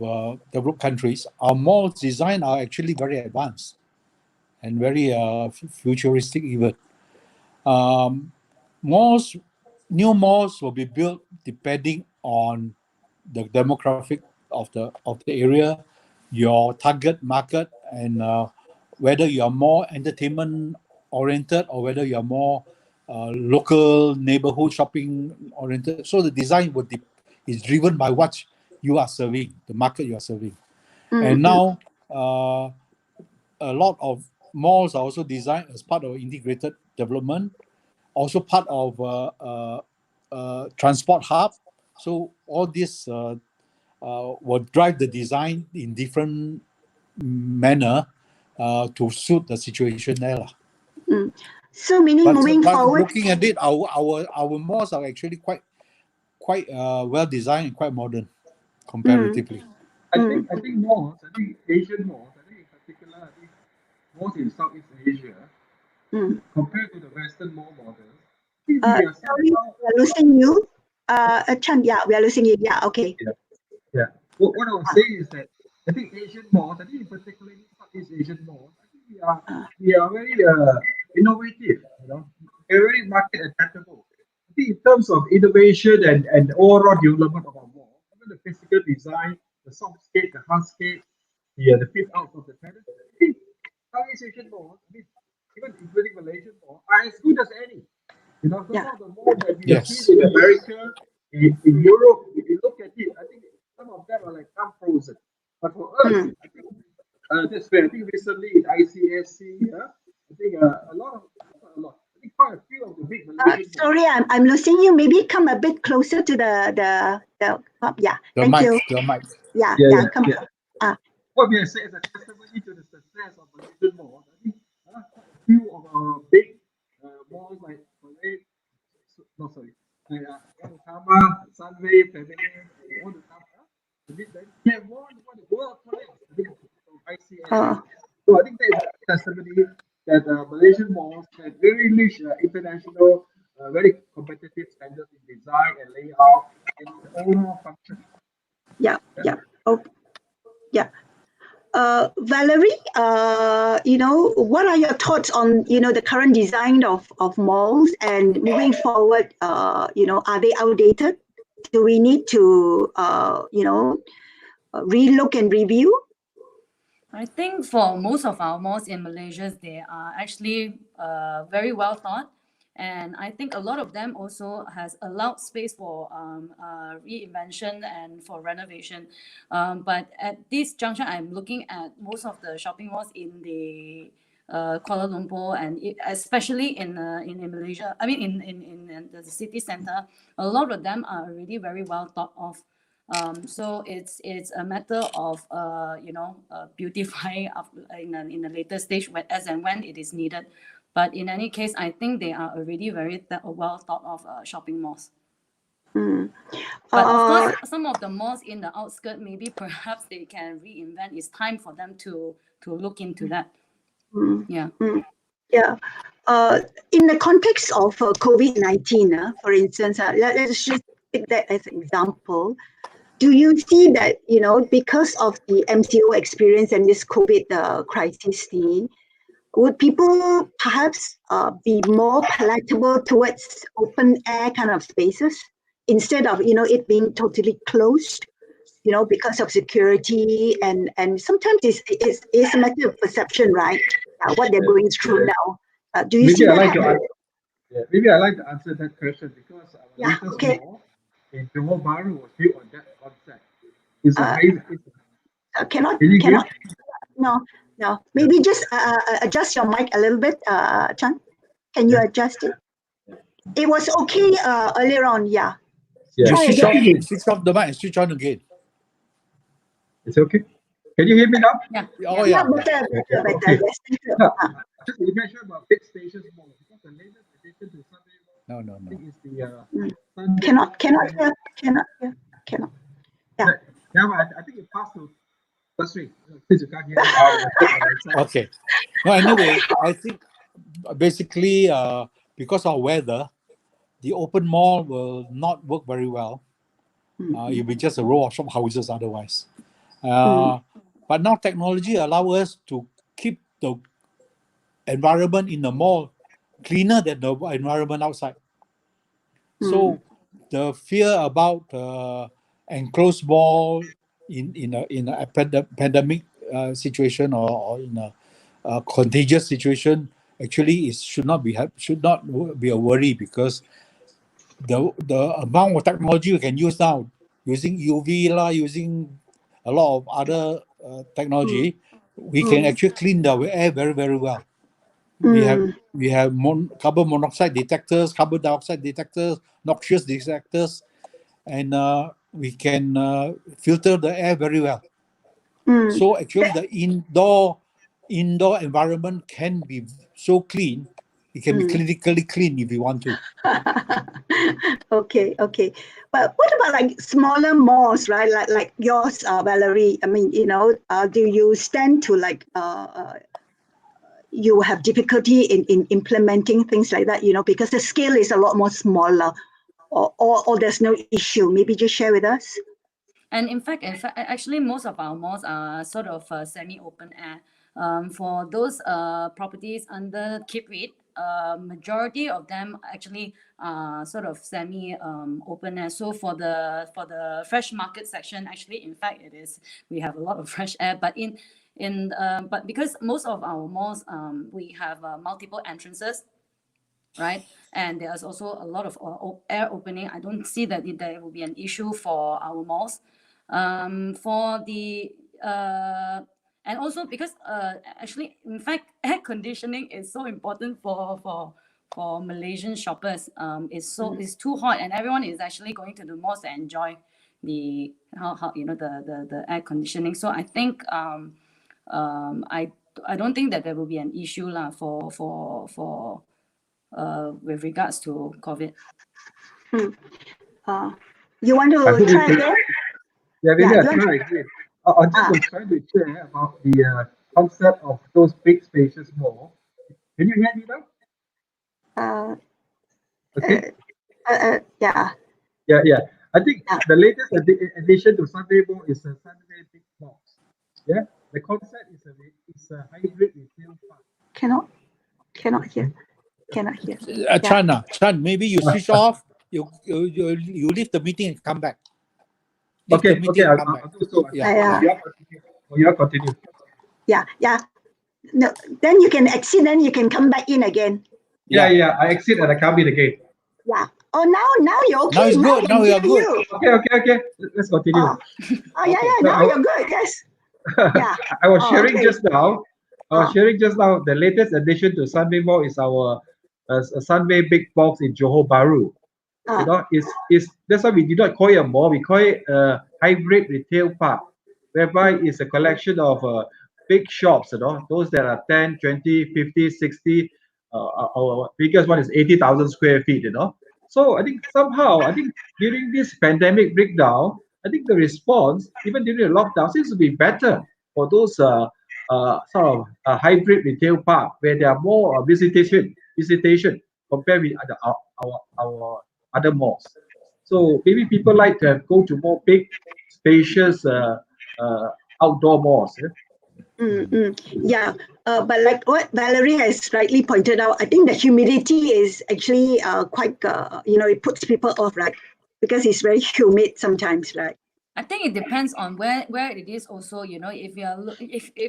developed countries, our malls design are actually very advanced and very futuristic even. New malls will be built depending on the demographic of the area, your target market, and whether you are more entertainment oriented or whether you are more local neighborhood shopping oriented. So the design is driven by what you are serving, the market you are serving. And now a lot of malls are also designed as part of integrated development, also part of transport hub. So all this will drive the design in different manner to suit the situation there. So meaning moving forward, looking at it, our malls are actually quite well designed and quite modern comparatively. I think Asian malls, in particular, malls in Southeast Asia, compared to the Western mall models, sorry, we're losing you. Chan, we are losing you. Yeah, okay. Yeah. What I was saying is that I think Asian malls, in particular Southeast Asian malls, I think we are very innovative, we're very market adaptable. I think in terms of innovation and overall development of our mall, even the physical design, the softscape, the hardscape, the fit out of the tenants, I think Southeast Asian malls, even including Malaysian malls, are as good as any. Some of the malls that we have seen in America, in Europe, if you look at it, I think some of them are like frozen. But for us, I think that's where I think recently in ICSC, I think I think quite a few of the big Malaysian sorry, I'm losing you. Maybe come a bit closer to the thank mic, you. the mic. Come on. What we are saying is a testimony to the success of Malaysian malls. I think quite a few of our big malls like Yokohama, Sunway, Pavilion, all the stuff. They have won the world accolades from ICS. So I think that is a testimony that Malaysian malls have very rich international, very competitive standards in design and layout and overall function. Valerie, what are your thoughts on the current design of malls, and moving forward, are they outdated? Do we need to relook and review? I think for most of our malls in Malaysia, they are actually very well thought. And I think a lot of them also has allowed space for reinvention and for renovation. But at this juncture, I'm looking at most of the shopping malls in the Kuala Lumpur, and especially in Malaysia. I mean, in the city center, a lot of them are already very well thought of. So it's a matter of beautifying in a later stage as and when it is needed. But in any case, I think they are already very well thought of shopping malls. But of course, some of the malls in the outskirts, maybe perhaps they can reinvent. It's time for them to look into that. In the context of COVID-19, for instance, let's just take that as an example. Do you see that, because of the MCO experience and this COVID crisis, would people perhaps be more palatable towards open air kind of spaces instead of, it being totally closed, because of security and sometimes it's a matter of perception, right? What they're going through now. Do you see that? Maybe I'd like to answer that question because our latest mall in Johor Bahru was built on that concept. It's amazing. Cannot. No. Maybe just adjust your mic a little bit, Chan. Can you adjust it? It was okay earlier on. You switch off the mic and switch on again. It's okay. Can you hear me now? Yeah. Better. Yes. just you mentioned about big spacious mall because the latest addition to Sunday Mall, No. I think is the Sunday Cannot Mall. hear. Cannot. Yeah. Now I think it passed to Sri. Since you can't hear me. Okay. No, anyway, I think basically because of weather, the open mall will not work very well. It'll be just a row of shop houses otherwise. But now technology allows us to keep the environment in the mall cleaner than the environment outside. So the fear about enclosed mall in a pandemic situation or in a contagious situation actually should not be a worry, because the amount of technology we can use now, using UV using a lot of other technology, we can actually clean the air very, very well. We have carbon monoxide detectors, carbon dioxide detectors, noxious detectors, and we can filter the air very well. So actually, the indoor environment can be so clean. It can be clinically clean if you want to. Okay. But what about like smaller malls, right? Like yours, Valerie? I mean, do you stand to like you have difficulty in implementing things like that, because the scale is a lot more smaller, or there's no issue? Maybe just share with us. And in fact, actually, most of our malls are sort of semi-open air. For those properties under Keep Read, majority of them actually are sort of semi-open air. So for the fresh market section, actually, in fact, we have a lot of fresh air. But but because most of our malls, we have multiple entrances, right? And there's also a lot of air opening. I don't see that there will be an issue for our malls. For the and also because actually, in fact, air conditioning is so important for Malaysian shoppers. It's too hot, and everyone is actually going to the malls to enjoy the the air conditioning. So I think I don't think that there will be an issue for with regards to COVID. You want to try again? Yeah, maybe Yeah, I'll try again. I just was trying to share about the concept of those big spacious mall. Can you hear me now? Okay. Yeah. Yeah. I think the latest addition to Sunday Mall is a Sunday Big Box. Yeah. The concept is a hybrid retail park. Cannot hear. Chan, maybe you switch off. You leave the meeting and come back. Okay. I'll do so. Yeah. You continue. Yeah. No, then you can exit, then you can come back in again. Yeah. I exit and I come in again. Yeah. Oh, now you're okay. Now it's good. Now you're good. Okay. Let's continue. Yeah. Now you're good. Yes. Yeah. I was sharing okay. just now. The latest addition to Sunway Mall is our Sunway Big Box in Johor Bahru. That's why we did not call it a mall. We call it a hybrid retail park, whereby it's a collection of big shops. Those that are 10, 20, 50, 60. Our biggest one is 80,000 square feet. So I think during this pandemic breakdown, I think the response, even during the lockdown, seems to be better for those sort of hybrid retail park where there are more visitation compared with our other malls. So maybe people like to go to more big, spacious outdoor malls. Yeah, but like what Valerie has rightly pointed out, I think the humidity is actually quite, it puts people off, right? Because it's very humid sometimes, right? I think it depends on where it is also, if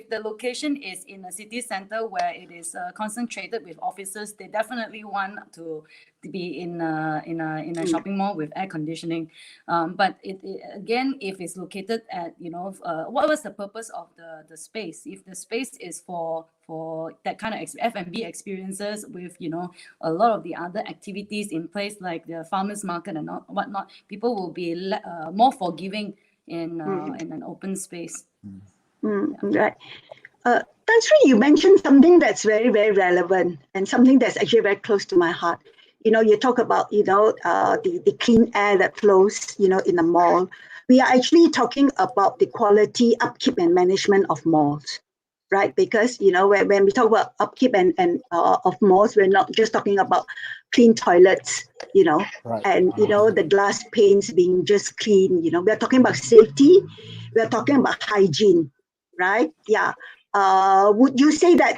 the location is in a city center where it is concentrated with offices, they definitely want to be in a shopping mall with air conditioning. But again, if it's located at, what was the purpose of the space? If the space is for that kind of F&B experiences with, a lot of the other activities in place, like the farmers market and whatnot, people will be more forgiving in an open space. Right. Tan Sri, you mentioned something that's very, very relevant and something that's actually very close to my heart. You talk about, the clean air that flows, in the mall. We are actually talking about the quality, upkeep, and management of malls, right? Because, when we talk about upkeep and of malls, we're not just talking about clean toilets, Right. and, the glass panes being just clean, we're talking about safety, we're talking about hygiene, right? Yeah. Would you say that,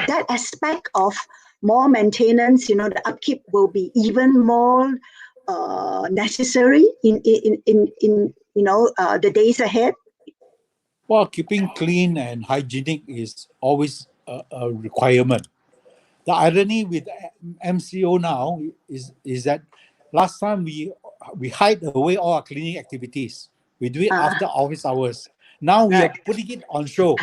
that aspect of more maintenance, the upkeep will be even more necessary in the days ahead? Well, keeping clean and hygienic is always a requirement. The irony with MCO now is that last time we hide away all our cleaning activities. We do it after office hours. Now we are Right. putting it on show.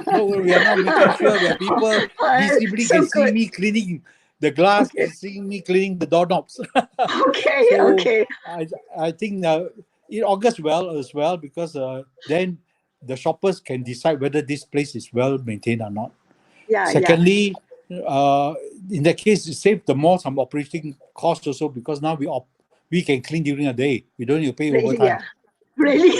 So we are now making sure that people visibly So can see good. me cleaning the glass, Okay. seeing me cleaning the doorknobs. Okay. So Okay. I think it augurs well as well, because then the shoppers can decide whether this place is well maintained or not. Yeah. Secondly, in that case, it saves the mall some operating costs also, because now we can clean during the day. We don't need to pay Really, overtime. yeah. Really?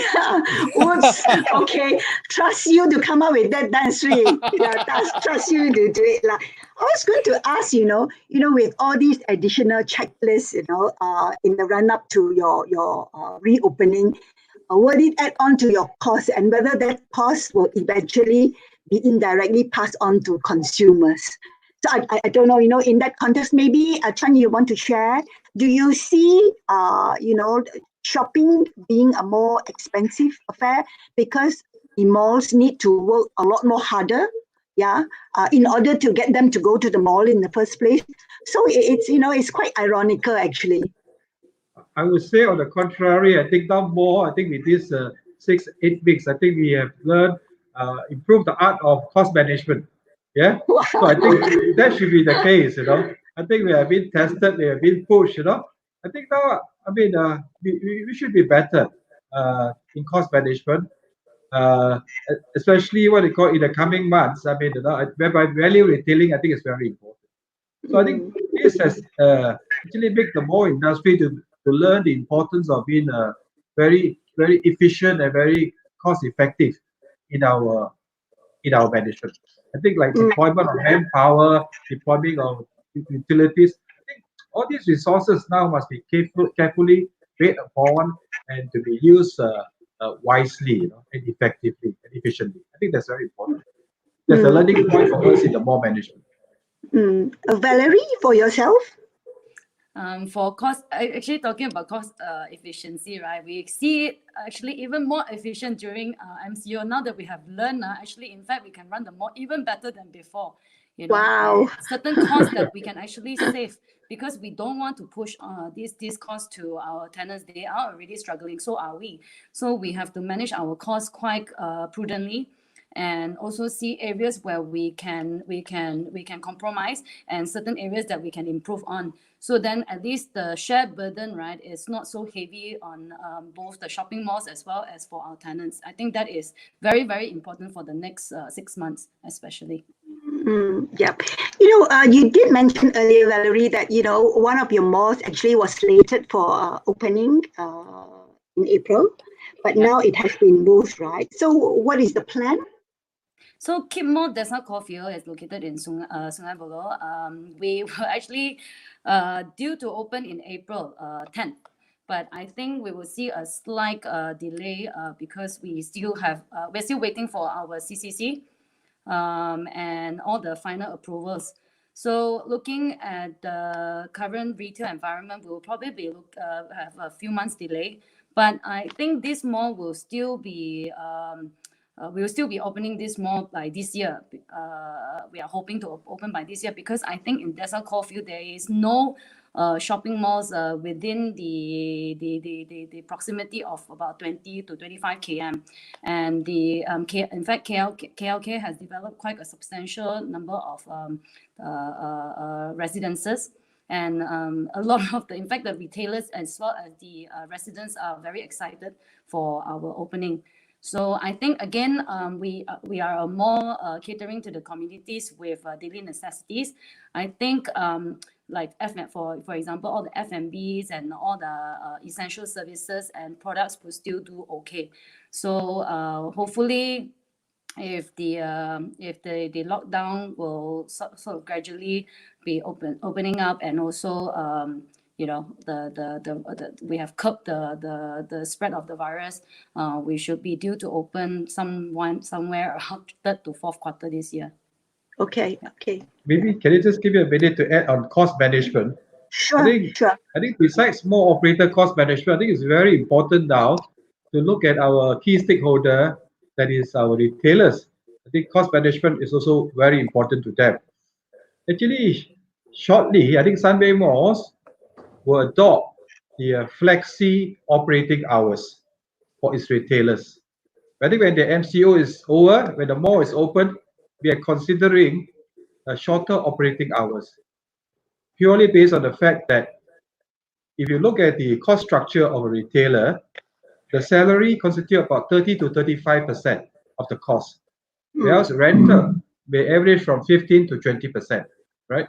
Whoops. Okay. Trust you to come up with that, Dan Sri. Yeah, trust you to do it. I was going to ask, with all these additional checklists, in the run up to your reopening, will it add on to your cost, and whether that cost will eventually be indirectly passed on to consumers? So I don't know, in that context, maybe Chan, you want to share? Do you see, shopping being a more expensive affair because the malls need to work a lot more harder, in order to get them to go to the mall in the first place? So it's quite ironical actually. I would say on the contrary, I think now more, I think with this 6-8 weeks, I think we have learned, improved the art of cost management. Yeah. Wow. So I think that should be the case. I think we have been tested, we have been pushed. I think now, I mean, we should be better in cost management, uh, especially what they call in the coming months. I mean, whereby value retailing, I think is very important. So I think this has actually made the mall industry to learn the importance of being very very efficient and very cost effective in our management. I think like deployment of manpower, deployment of utilities. I think all these resources now must be carefully weighed upon and to be used wisely, and effectively and efficiently. I think that's very important. That's a learning point for us in the mall management. Valerie, for yourself? For cost, actually talking about cost efficiency, right? We see it actually even more efficient during MCO. Now that we have learned, actually, in fact, we can run the mall even better than before. Wow. Certain costs that we can actually save, because we don't want to push these costs to our tenants. They are already struggling, so are we. So we have to manage our costs quite prudently, and also see areas where we can compromise, and certain areas that we can improve on. So then at least the shared burden, right, is not so heavy on both the shopping malls as well as for our tenants. I think that is very, very important for the next 6 months, especially. Yeah. You did mention earlier, Valerie, that, one of your malls actually was slated for opening in April, but now it has been moved, right? So what is the plan? So Keep Mall Desa Caulfield is located in Sungai Buloh. We were actually due to open in April 10th. But I think we will see a slight delay because we're still waiting for our CCC and all the final approvals. So looking at the current retail environment, we will probably have a few months delay. But I think this mall will still be we will still be opening this mall by this year. We are hoping to open by this year, because I think in Desa Caulfield there is no shopping malls within the proximity of about 20 to 25 km, and in fact KLK has developed quite a substantial number of residences, and a lot of in fact the retailers as well as the residents are very excited for our opening. So I think again, we are more catering to the communities with daily necessities. I think like for example, all the F&Bs and all the essential services and products will still do okay. So hopefully, if the lockdown will sort of gradually be opening up, and also you know, we have curbed the spread of the virus, we should be due to open somewhere around third to fourth quarter this year. Okay. Maybe can you just give me a minute to add on cost management? Sure. I think besides more operator cost management, I think it's very important now to look at our key stakeholder, that is our retailers. I think cost management is also very important to them. Actually, shortly, I think Sunway Malls will adopt the flexi operating hours for its retailers. I think when the MCO is over, when the mall is open, we are considering shorter operating hours, purely based on the fact that if you look at the cost structure of a retailer, the salary constitutes about 30 to 35% of the cost, whereas rental may average from 15 to 20%, right?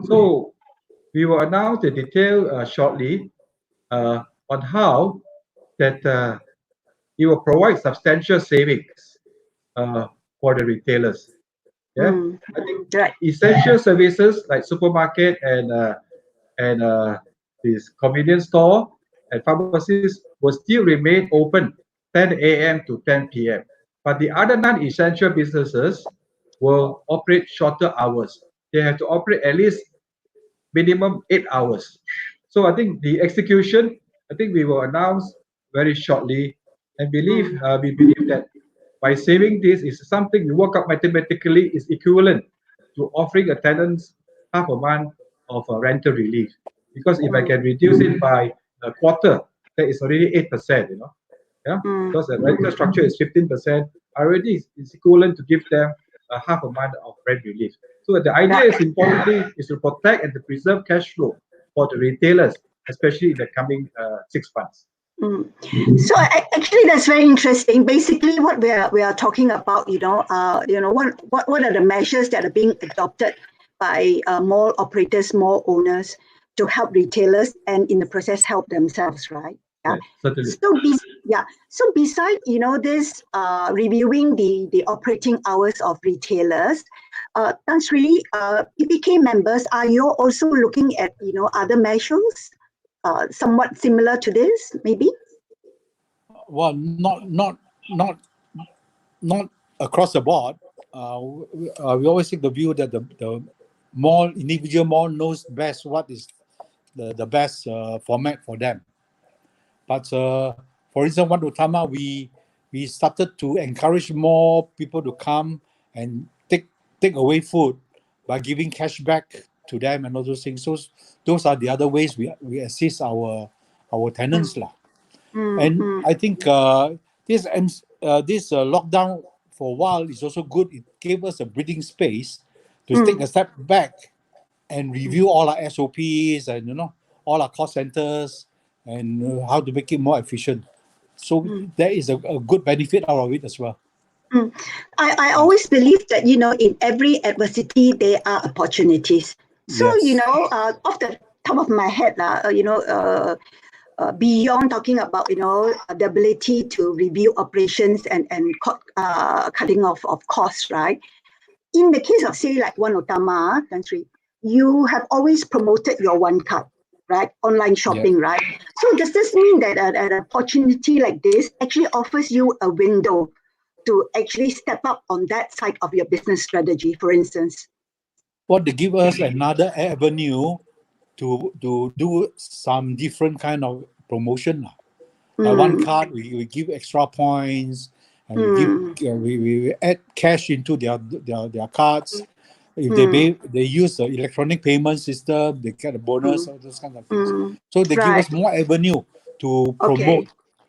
So we will announce the detail shortly on how that it will provide substantial savings for the retailers. Yeah, I think essential services like supermarket and this convenience store and pharmacies will still remain open 10 a.m. to 10 p.m. But the other non-essential businesses will operate shorter hours. They have to operate at least minimum 8 hours. So I think the execution, I think we will announce very shortly, and we believe that by saving this is something you work out mathematically is equivalent to offering a tenants half a month of rental relief. Because if I can reduce it by a quarter, that is already 8%, you know. Yeah, because the rental structure is 15%, already is equivalent to give them a half a month of rent relief. So the idea is importantly is to protect and to preserve cash flow for the retailers, especially in the coming 6 months. So actually, that's very interesting. Basically, what we are talking about, what are the measures that are being adopted by mall operators, mall owners to help retailers, and in the process help themselves, right? Yeah, certainly. So besides, this reviewing the operating hours of retailers, Tan Sri, EPK members, are you also looking at other measures, somewhat similar to this, maybe? Well, not across the board. We always take the view that the individual mall knows best what is the best format for them. But for instance, Wat Utama, we started to encourage more people to come and take away food by giving cash back to them and all those things. So those are the other ways we assist our tenants lah. And I think this lockdown for a while is also good. It gave us a breathing space to take a step back and review all our SOPs and all our cost centers and how to make it more efficient. So there is a good benefit out of it as well. I always believe that in every adversity there are opportunities. So Yes. Off the top of my head, beyond talking about the ability to review operations and cutting off of costs, right? In the case of say like Wat Utama, Tan Sri, you have always promoted your one card, right? Online shopping, right? So does this mean that an opportunity like this actually offers you a window to actually step up on that side of your business strategy, for instance? Well, they give us another avenue to do some different kind of promotion. One card, we give extra points, and we add cash into their cards. If they use the electronic payment system, they get a bonus, all those kinds of things. So they give us more avenue to promote.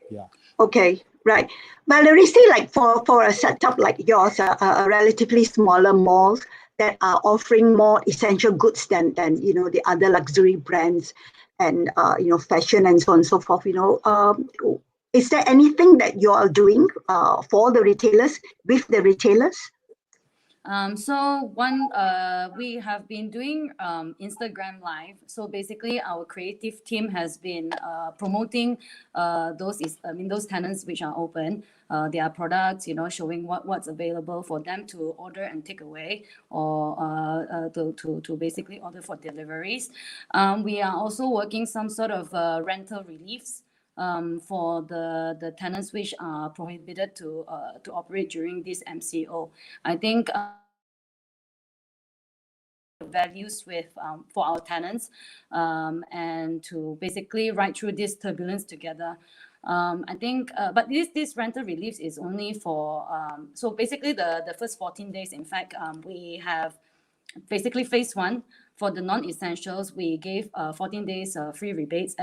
Yeah. Okay, right. Valerie, say like for a setup like yours, a relatively smaller malls that are offering more essential goods than the other luxury brands and fashion and so on and so forth. Is there anything that you are doing for the retailers, with the retailers? So we have been doing Instagram Live. So basically, our creative team has been promoting those tenants which are open, their products, showing what's available for them to order and take away, or to basically order for deliveries. We are also working some sort of rental reliefs for the tenants which are prohibited to operate during this MCO. I think values with for our tenants, and to basically ride through this turbulence together. I think, but this rental reliefs is only for so basically the first 14 days. In fact, we have basically phase one. For the non-essentials, we gave 14 days free rebates,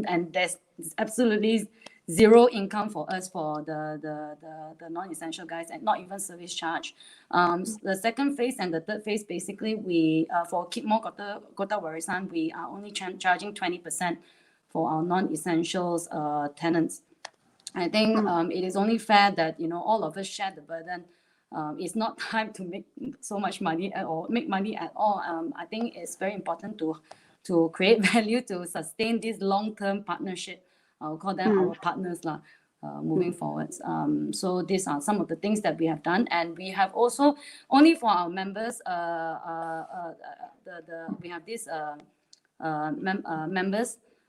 and there's absolutely zero income for us for the non-essential guys, and not even service charge. The second phase and the third phase, basically, we for Keep More Kota Warisan, we are only charging 20% for our non-essentials tenants. I think it is only fair that all of us share the burden. It's not time to make so much money or make money at all. I think it's very important to create value to sustain this long-term partnership. I'll call them our partners moving forwards. So these are some of the things that we have done, and we have also only for our members. We have this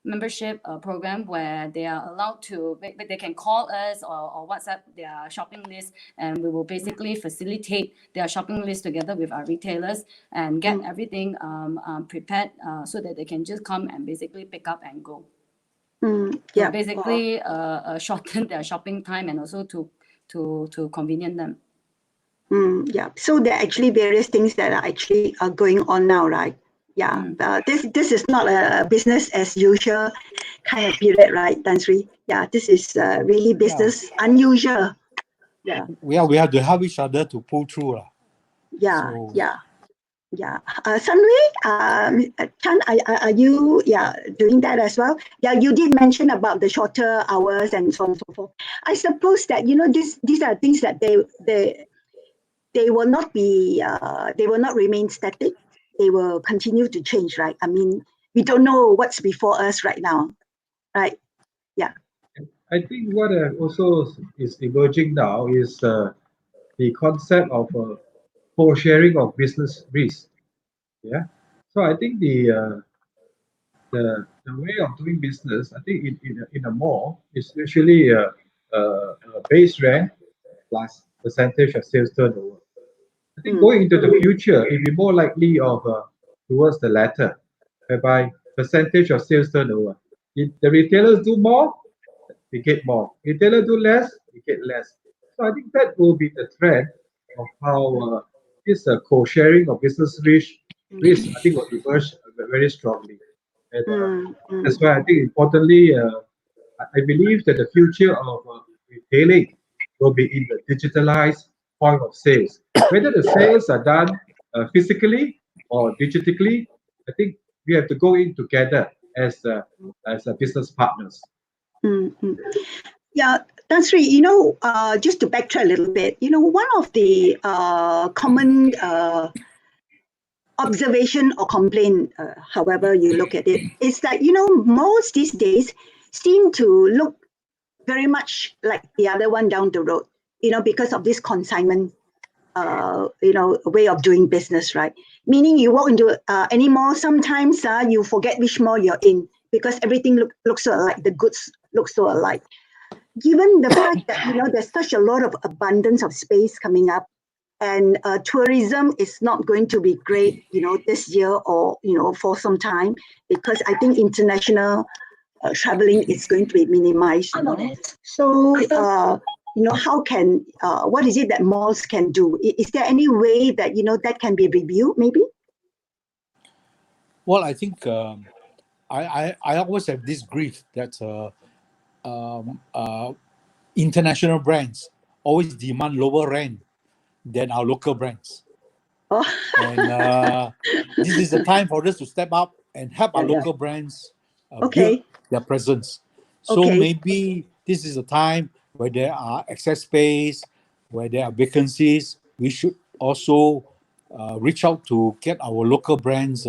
membership program where they are allowed to, they can call us or WhatsApp their shopping list, and we will basically facilitate their shopping list together with our retailers and get everything prepared so that they can just come and basically pick up and go. Yeah. So basically shorten their shopping time and also to convenient them. Yeah. So there are actually various things that are actually going on now, right? Yeah. This is not a business as usual kind of period, right, Tan Sri? Yeah. This is really business unusual. Yeah. We have to help each other to pull through. Yeah. So. Yeah. Sunway, Chan, are you doing that as well? Yeah, you did mention about the shorter hours and so on and so forth. I suppose that these are things that they will not be they will not remain static. They will continue to change, right? I mean, we don't know what's before us right now, right? Yeah. I think what also is emerging now is the concept of co-sharing of business risk. Yeah. So I think the way of doing business, I think in a mall is usually a base rent plus percentage of sales turnover. I think going into the future, it'll be more likely of towards the latter, whereby percentage of sales turnover. If the retailers do more, we get more. Retailers do less, we get less. So I think that will be the trend of how this co-sharing of business risk, I think, will emerge very strongly. And that's why I think importantly, I believe that the future of retailing will be in the digitalized point of sales. Whether the sales are done physically or digitally, I think we have to go in together as business partners. Yeah, Tan Sri, just to backtrack a little bit, one of the common observation or complaint, however you look at it, is that, malls these days seem to look very much like the other one down the road, because of this consignment, way of doing business, right? Meaning you walk into any mall, sometimes you forget which mall you're in because everything looks so alike, the goods look so alike. Given the fact that, there's such a lot of abundance of space coming up, and tourism is not going to be great, this year or, for some time, because I think international traveling is going to be minimized. So, how can, what is it that malls can do? Is there any way that, that can be reviewed, maybe? Well, I think I always have this grief that international brands always demand lower rent than our local brands. Oh. And this is the time for us to step up and help our local brands build their presence. So maybe this is a time where there are excess space, where there are vacancies. We should also reach out to get our local brands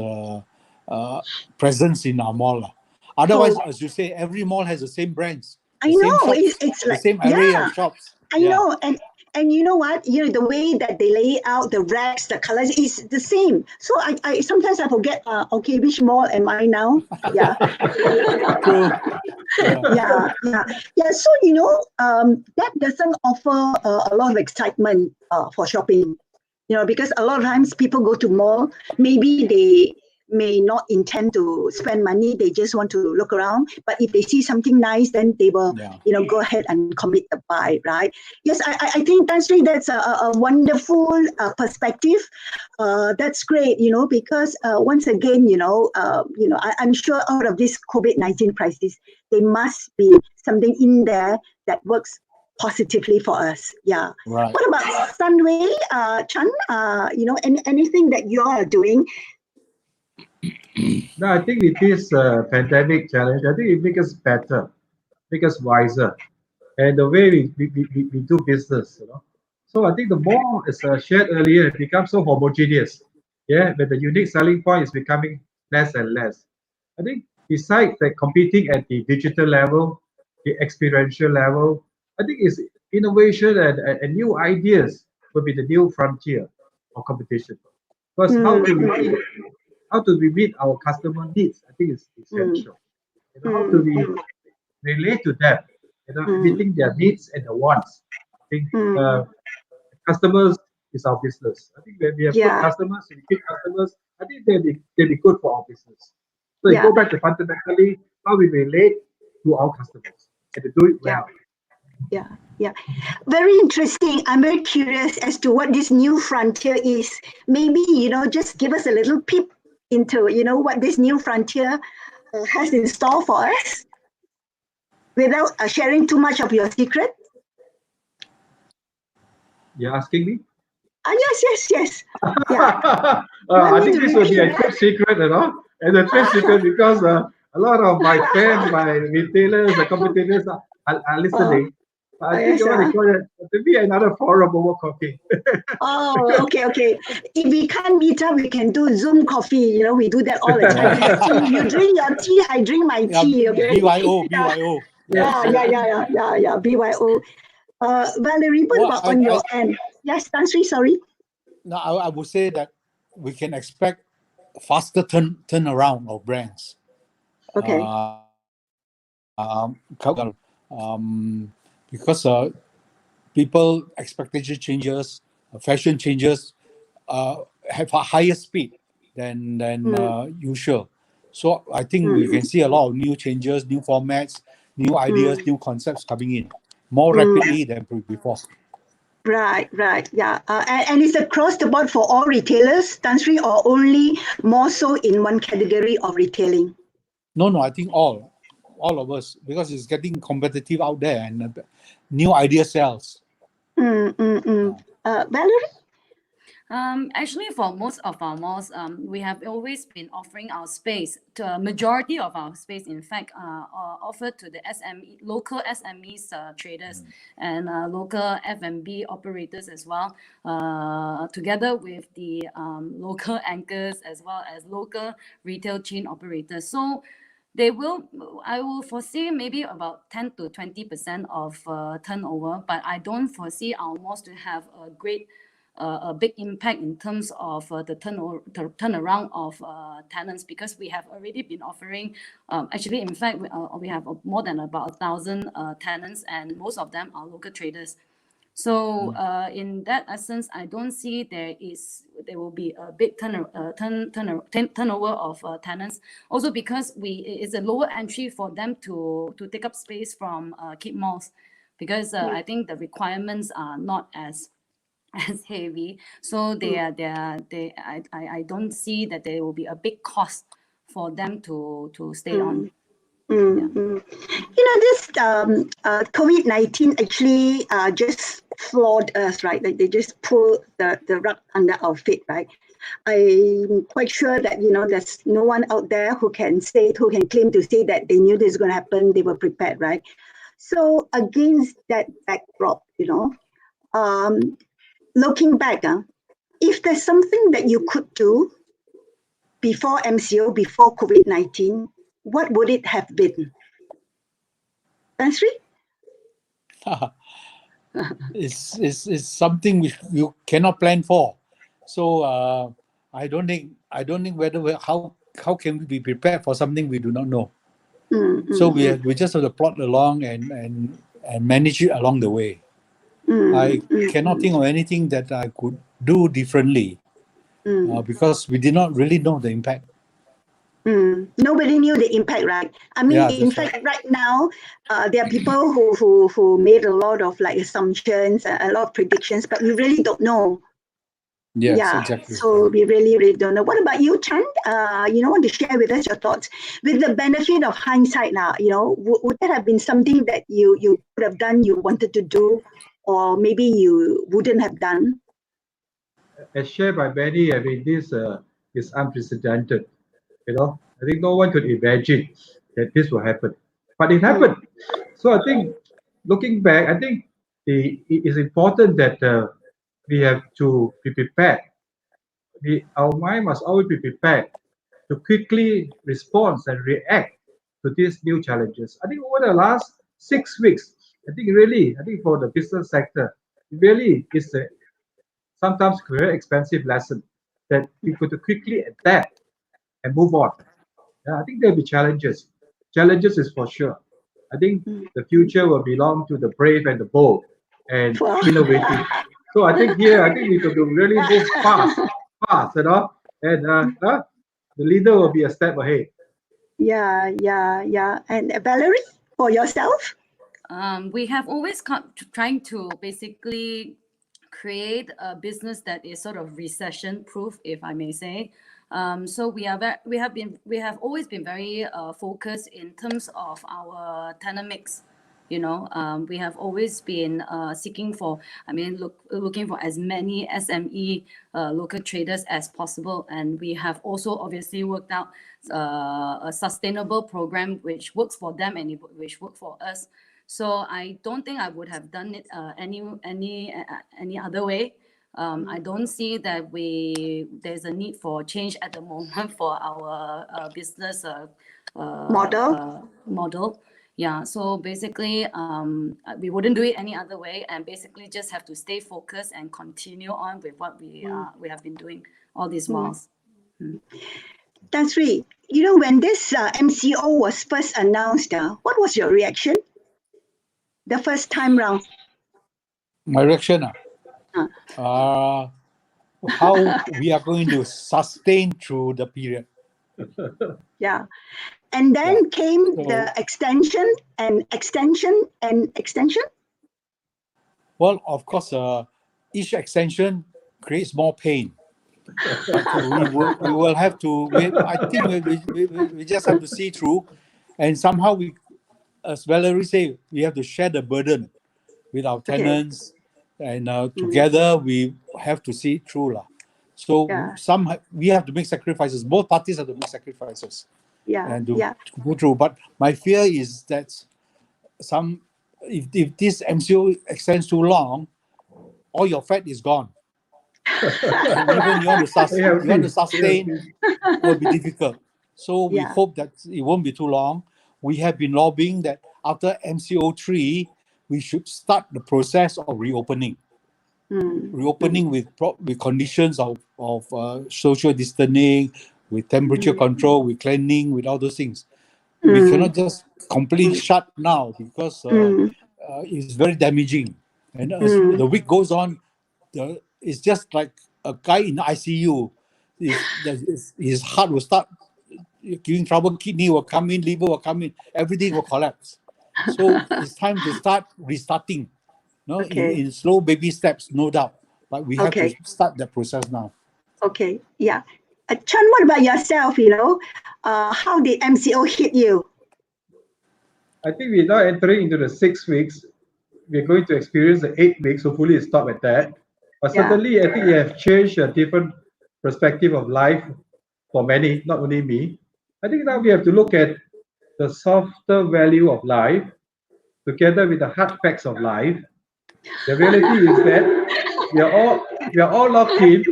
presence in our mall. Otherwise, as you say, every mall has the same brands, I the same know shops, it's the like, same array yeah, of shops. I know, and you know what? You know the way that they lay out the racks, the colors is the same. So I sometimes I forget. Okay, which mall am I now? Yeah, True. yeah. So that doesn't offer a lot of excitement for shopping. Because a lot of times people go to mall, maybe they may not intend to spend money, they just want to look around. But if they see something nice, then they will, Yeah. go ahead and commit the buy, right? Yes, I think that's a wonderful perspective. That's great, because once again, I'm sure out of this COVID-19 crisis, there must be something in there that works positively for us. Yeah. Right. What about Sunway, Chan? Anything that you are doing? No, I think with this pandemic challenge, I think it makes us better, make us wiser, and the way we do business, So I think the more, as shared earlier, it becomes so homogeneous. Yeah, but the unique selling point is becoming less and less. I think besides that competing at the digital level, the experiential level, I think it's innovation and new ideas will be the new frontier of competition. Because how do we meet our customer needs? I think it's essential. How do we relate to them? Meeting their needs and the wants. I think customers is our business. I think when we have good Yeah. customers, repeat customers, I think they'll be good for our business. So you Yeah. go back to fundamentally how we relate to our customers and to do it well. Yeah. Very interesting. I'm very curious as to what this new frontier is. Maybe, just give us a little peep into, what this new frontier has in store for us without sharing too much of your secret. You're asking me? Yes. Yeah. I think this will be a trade secret, and a trade secret because a lot of my friends, my retailers, the competitors are listening. I think you want to call it to be another forum over coffee. Oh, okay. If we can't meet up, we can do Zoom coffee. We do that all the time. You drink your tea, I drink my tea. Okay. BYO. Yeah. BYO. Valerie, what about on your end? Yes, Tan Sri, sorry. No, I would say that we can expect faster turnaround of brands. Okay. Because people expectation changes, fashion changes have a higher speed than usual. So I think we can see a lot of new changes, new formats, new ideas, new concepts coming in more rapidly than before. Right, yeah. And it's across the board for all retailers, Tan Sri, or only more so in one category of retailing? No, I think all of us, because it's getting competitive out there and new idea sells. Valerie? Actually, for most of our malls, we have always been offering our space to a majority of our space. In fact, offered to the local SMEs traders and local F&B operators as well, together with the local anchors as well as local retail chain operators. So I will foresee maybe about 10 to 20% of turnover, but I don't foresee our malls to have a big impact in terms of the turnaround of tenants, because we have already been offering, actually, in fact, we have more than about 1,000 tenants, and most of them are local traders. So in that essence, I don't see there will be a big turnover of tenants. Also because it's a lower entry for them to take up space from keep malls, because I think the requirements are not as heavy. So I don't see that there will be a big cost for them to stay on. This COVID-19 actually just flawed us, right? Like they just pulled the rug under our feet, right? I'm quite sure that, there's no one out there who can claim to say that they knew this is going to happen, they were prepared, right? So against that backdrop, looking back, if there's something that you could do before MCO, before COVID-19, what would it have been? Sri? It's something which you cannot plan for. So I don't think how can we be prepared for something we do not know. So we just have to plot along and manage it along the way. I cannot think of anything that I could do differently because we did not really know the impact. Nobody knew the impact, right? I mean, Yeah, in fact, right now, there are people who made a lot of assumptions, a lot of predictions, but we really don't know. Yes, exactly. So we really don't know. What about you, Chan? Want to share with us your thoughts with the benefit of hindsight now? Would that have been something that you could have done, you wanted to do, or maybe you wouldn't have done? As shared by many, I mean, this is unprecedented. I think no one could imagine that this will happen, but it happened. So I think, looking back, I think it is important that we have to be prepared. Our mind must always be prepared to quickly respond and react to these new challenges. I think over the last 6 weeks, I think for the business sector, it really is a sometimes very expensive lesson that we could quickly adapt and move on. I think there'll be challenges. Challenges is for sure. I think the future will belong to the brave and the bold and innovative. So I think we could really move fast, and the leader will be a step ahead. Yeah. And Valerie, for yourself? We have always trying to basically create a business that is sort of recession proof, if I may say. So we have always been very focused in terms of our tenant mix. We have always been seeking for, looking for as many SME local traders as possible, and we have also obviously worked out a sustainable program which works for them and which works for us. So I don't think I would have done it any other way. I don't see that there's a need for change at the moment for our business model. Yeah, so basically, we wouldn't do it any other way, and basically just have to stay focused and continue on with what we have been doing all these whiles. That's right. When this MCO was first announced, what was your reaction? The first time round? My reaction, how we are going to sustain through the period. Yeah. And then came the extension and extension and extension? Well, of course, each extension creates more pain. we will have to, I think we just have to see through. And somehow we, as Valerie said, we have to share the burden with our tenants. And together we have to see it through. So we have to make sacrifices. Both parties have to make sacrifices. And to go through. But my fear is that if this MCO extends too long, all your fat is gone. And even you want to sustain will be difficult. So we hope that it won't be too long. We have been lobbying that after MCO 3, we should start the process of reopening. Reopening with conditions of social distancing, with temperature control, with cleaning, with all those things. We cannot just completely shut now because it's very damaging. And as the week goes on, it's just like a guy in ICU. His heart will start giving trouble, kidney will come in, liver will come in, everything will collapse. So it's time to start restarting. In slow baby steps, no doubt. But we have to start that process now. Okay, yeah. Chan, what about yourself? How did MCO hit you? I think we're now entering into the 6 weeks. We're going to experience the 8 weeks. Hopefully, it stop at that. But certainly, I think it have changed a different perspective of life for many, not only me. I think now we have to look at the softer value of life, together with the hard facts of life, the reality is that we are all locked in.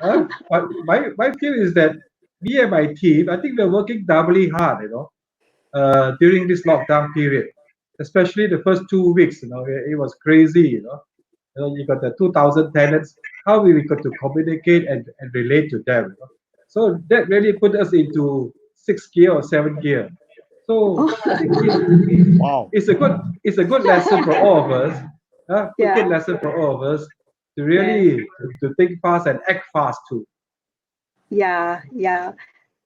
But my feel is that me and my team, I think we're working doubly hard, during this lockdown period, especially the first 2 weeks. It was crazy. You got the 2,000 tenants. How we got to communicate and relate to them. So that really put us into sixth gear or seventh gear. So I think Wow. it's a good lesson for all of us. Yeah. Good lesson for all of us to really to think fast and act fast too. Yeah, yeah.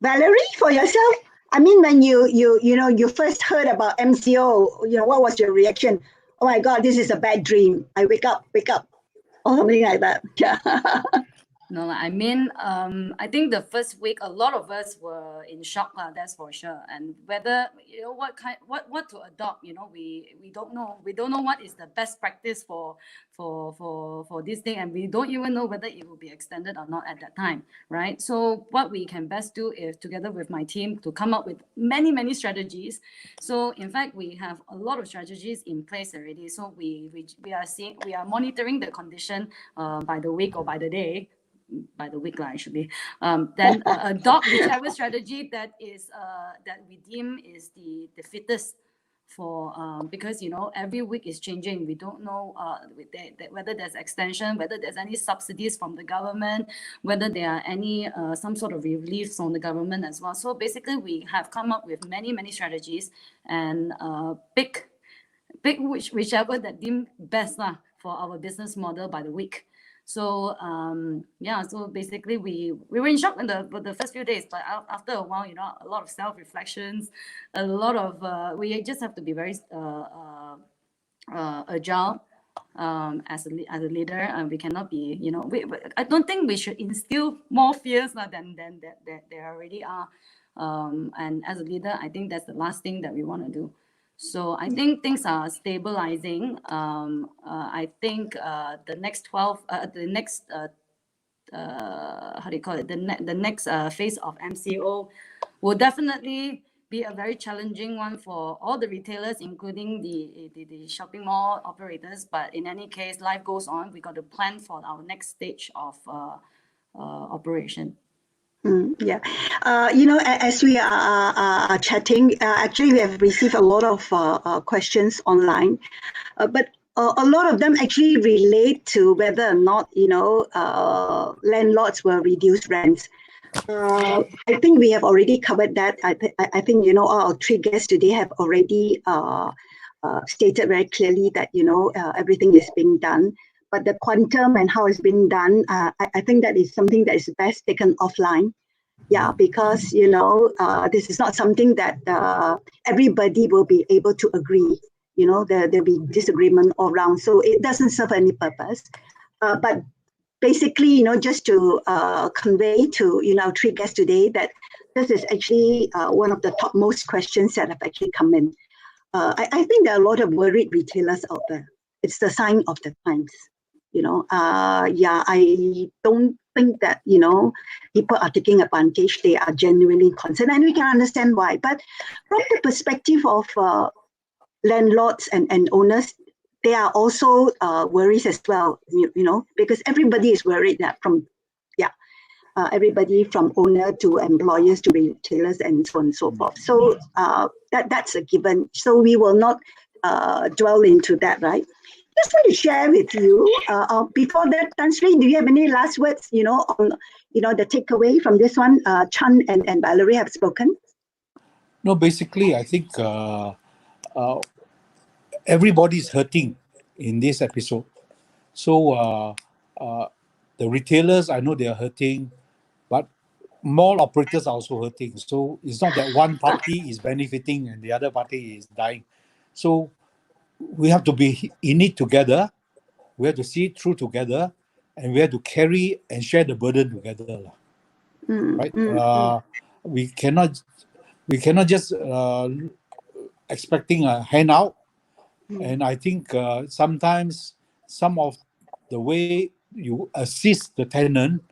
Valerie, for yourself, I mean, when you first heard about MCO, what was your reaction? Oh my God, this is a bad dream. I wake up, or something like that. Yeah. No, I mean, I think the first week, a lot of us were in shock, that's for sure. And whether, what to adopt, we don't know. We don't know what is the best practice for this thing, and we don't even know whether it will be extended or not at that time, right? So what we can best do is, together with my team, to come up with many strategies. So in fact, we have a lot of strategies in place already. So we are monitoring the condition by the week or by the day, by the week actually, then adopt whichever strategy that we deem is the fittest for, because every week is changing. We don't know whether there's extension, whether there's any subsidies from the government, whether there are any some sort of reliefs from the government as well. So basically, we have come up with many strategies and pick whichever that deem best for our business model by the week. So so basically we were in shock in the first few days, but after a while, a lot of self-reflections, a lot of we just have to be very agile as a leader, and we cannot be, I don't think we should instill more fears than there already are. And as a leader, I think that's the last thing that we want to do. So I think things are stabilizing. I think the next how do you call it? The next phase of MCO will definitely be a very challenging one for all the retailers, including the shopping mall operators. But in any case, life goes on. We got to plan for our next stage of operation. Yeah. As we are chatting, actually, we have received a lot of questions online, but a lot of them actually relate to whether or not, landlords will reduce rents. I think we have already covered that. I think, all our three guests today have already stated very clearly that, everything is being done. But the quantum and how it's being done, I think that is something that is best taken offline. Yeah, because, this is not something that everybody will be able to agree. There'll be disagreement all around. So it doesn't serve any purpose. But basically, just to convey to, our three guests today that this is actually one of the topmost questions that have actually come in. I think there are a lot of worried retailers out there. It's the sign of the times. I don't think that, people are taking advantage. They are genuinely concerned, and we can understand why. But from the perspective of landlords and owners, there are also worries as well, because everybody is worried that everybody from owner to employers to retailers and so on and so forth. So that's a given. So we will not dwell into that, right? Just want to share with you. Before that, Tan Sri, do you have any last words? On the takeaway from this one. Chan and Valerie have spoken. No, basically, I think everybody's hurting in this episode. So the retailers, I know they are hurting, but mall operators are also hurting. So it's not that one party is benefiting and the other party is dying. So we have to be in it together. We have to see it through together, and we have to carry and share the burden together, right? We cannot just expecting a handout. And I think sometimes some of the way you assist the tenant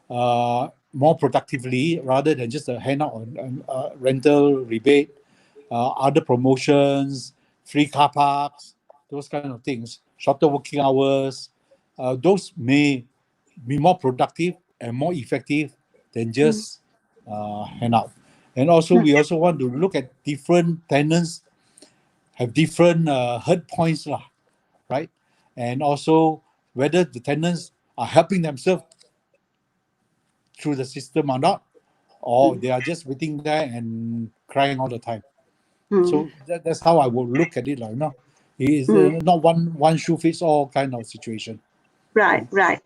more productively rather than just a handout on rental rebate, other promotions, free car parks, those kind of things, shorter working hours, those may be more productive and more effective than just hand out. And also, we also want to look at different tenants have different hurt points, right? And also whether the tenants are helping themselves through the system or not, or they are just waiting there and crying all the time. So that's how I would look at it, like, no, it is not one shoe fits all kind of situation. Right. Valerie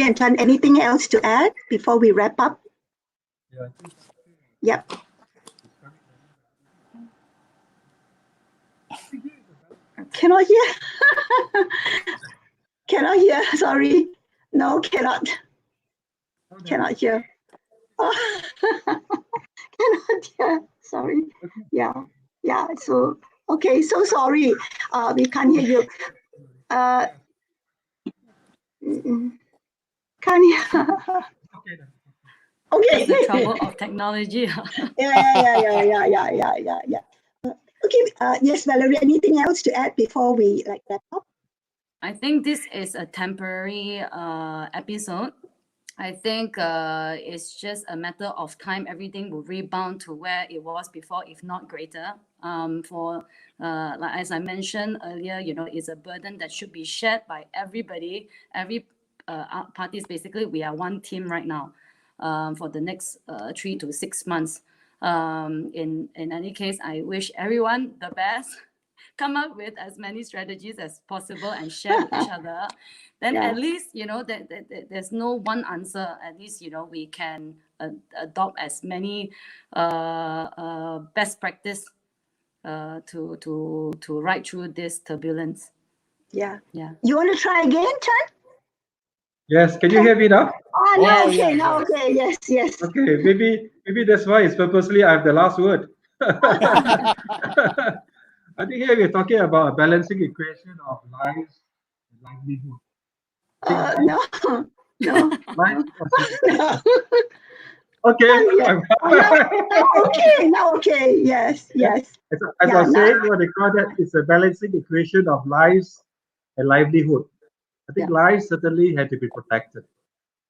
and Chan, anything else to add before we wrap up? Yep. Cannot hear. Cannot hear. Sorry. No, cannot. Cannot hear. Oh. Cannot hear. Sorry. Yeah. So okay. So sorry. We can't hear you. Can't hear. Okay. That's the trouble of technology. Yeah. Okay. Yes, Valerie. Anything else to add before we wrap up? I think this is a temporary episode. I think it's just a matter of time. Everything will rebound to where it was before, if not greater. As I mentioned earlier, it's a burden that should be shared by everybody. Every parties, basically, we are one team right now for the next 3 to 6 months. In any case, I wish everyone the best. Come up with as many strategies as possible and share with each other. Then at least, there's no one answer. At least, we can adopt as many best practice to ride through this turbulence. Yeah. You want to try again, Chan? Yes, can you hear me now? Now okay. Yes. Okay, maybe that's why it's purposely I have the last word. I think here we're talking about a balancing equation of lives and livelihood. No. No. Okay. Now okay. Yes. As I was saying, what they call that is a balancing equation of lives and livelihood. I think lives certainly had to be protected.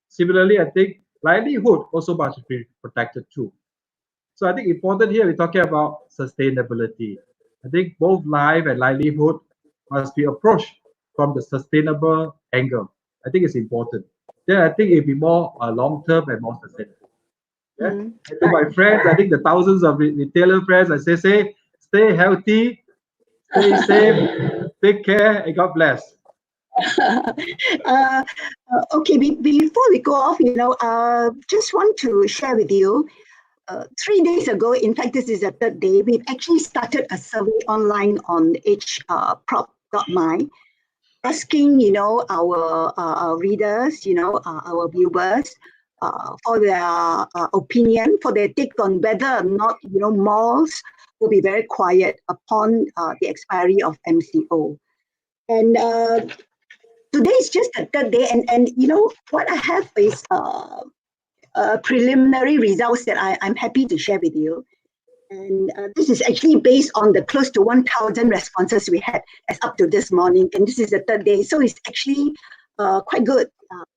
Similarly, I think livelihood also must be protected too. So I think important here we're talking about sustainability. I think both life and livelihood must be approached from the sustainable angle. I think it's important. Then I think it'll be more long-term and more sustainable. Yeah? And to my friends, I think the thousands of retailer friends, I say, stay healthy, stay safe, take care, and God bless. Okay, before we go off, just want to share with you. 3 days ago, in fact, this is the third day, we've actually started a survey online on hprop.my, asking, our readers, our viewers, for their opinion, for their take on whether or not, malls will be very quiet upon the expiry of MCO. And today is just the third day, and what I have is preliminary results that I'm happy to share with you. And this is actually based on the close to 1,000 responses we had as up to this morning. And this is the third day. So it's actually quite good.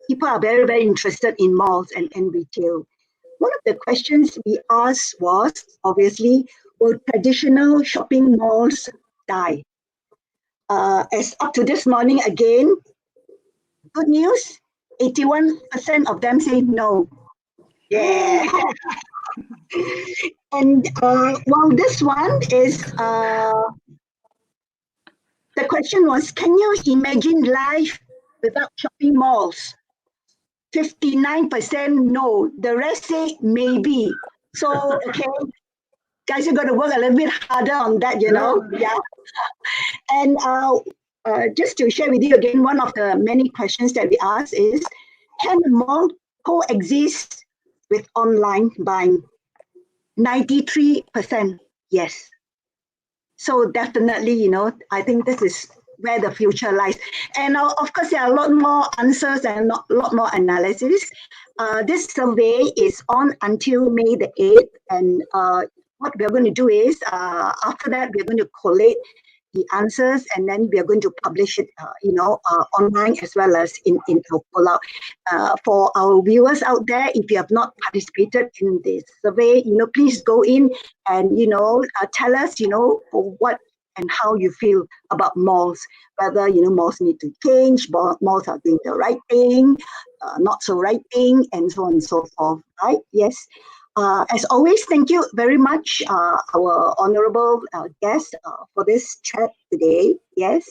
People are very, very interested in malls and retail. One of the questions we asked was, obviously, will traditional shopping malls die? As up to this morning, again, good news, 81% of them say no. Yeah. And well, this one is, the question was, can you imagine life without shopping malls? 59% no, the rest say maybe. So, okay, guys, you're going to work a little bit harder on that, Yeah. And just to share with you again, one of the many questions that we asked is, can a mall coexist with online buying? 93% yes. So definitely, I think this is where the future lies. And of course, there are a lot more answers and a lot more analysis. This survey is on until May the 8th, and what we're going to do is, after that, we're going to collate the answers, and then we are going to publish it, online as well as in our pullout. For our viewers out there, if you have not participated in this survey, please go in and tell us, what and how you feel about malls. Whether malls need to change, malls are doing the right thing, not so right thing, and so on and so forth. Right? Yes. As always, thank you very much, our honorable guest, for this chat today. Yes.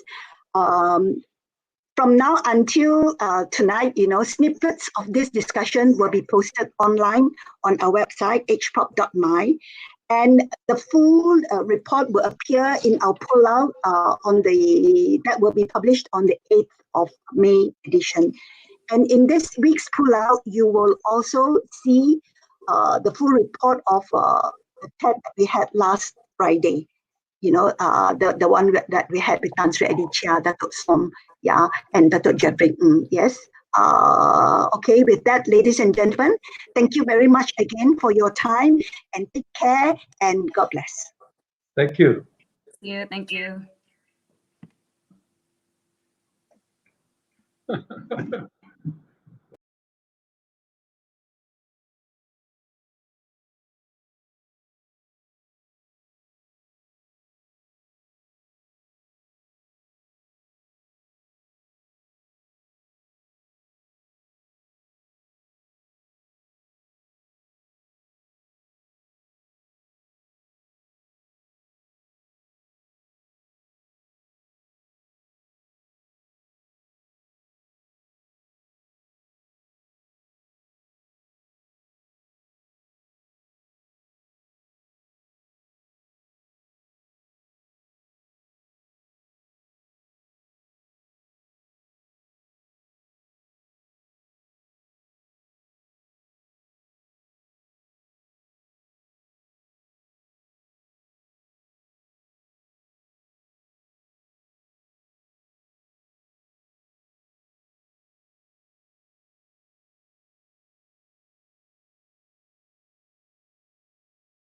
From now until tonight, snippets of this discussion will be posted online on our website, hprop.my. And the full report will appear in our pullout that will be published on the 8th of May edition. And in this week's pullout, you will also see the full report of the TED that we had last Friday. The one that we had with Tan Sri Aditya, Datuk Som, and Datuk Jeffrey. Yes. Okay, with that, ladies and gentlemen, thank you very much again for your time, and take care, and God bless. Thank you. Thank you.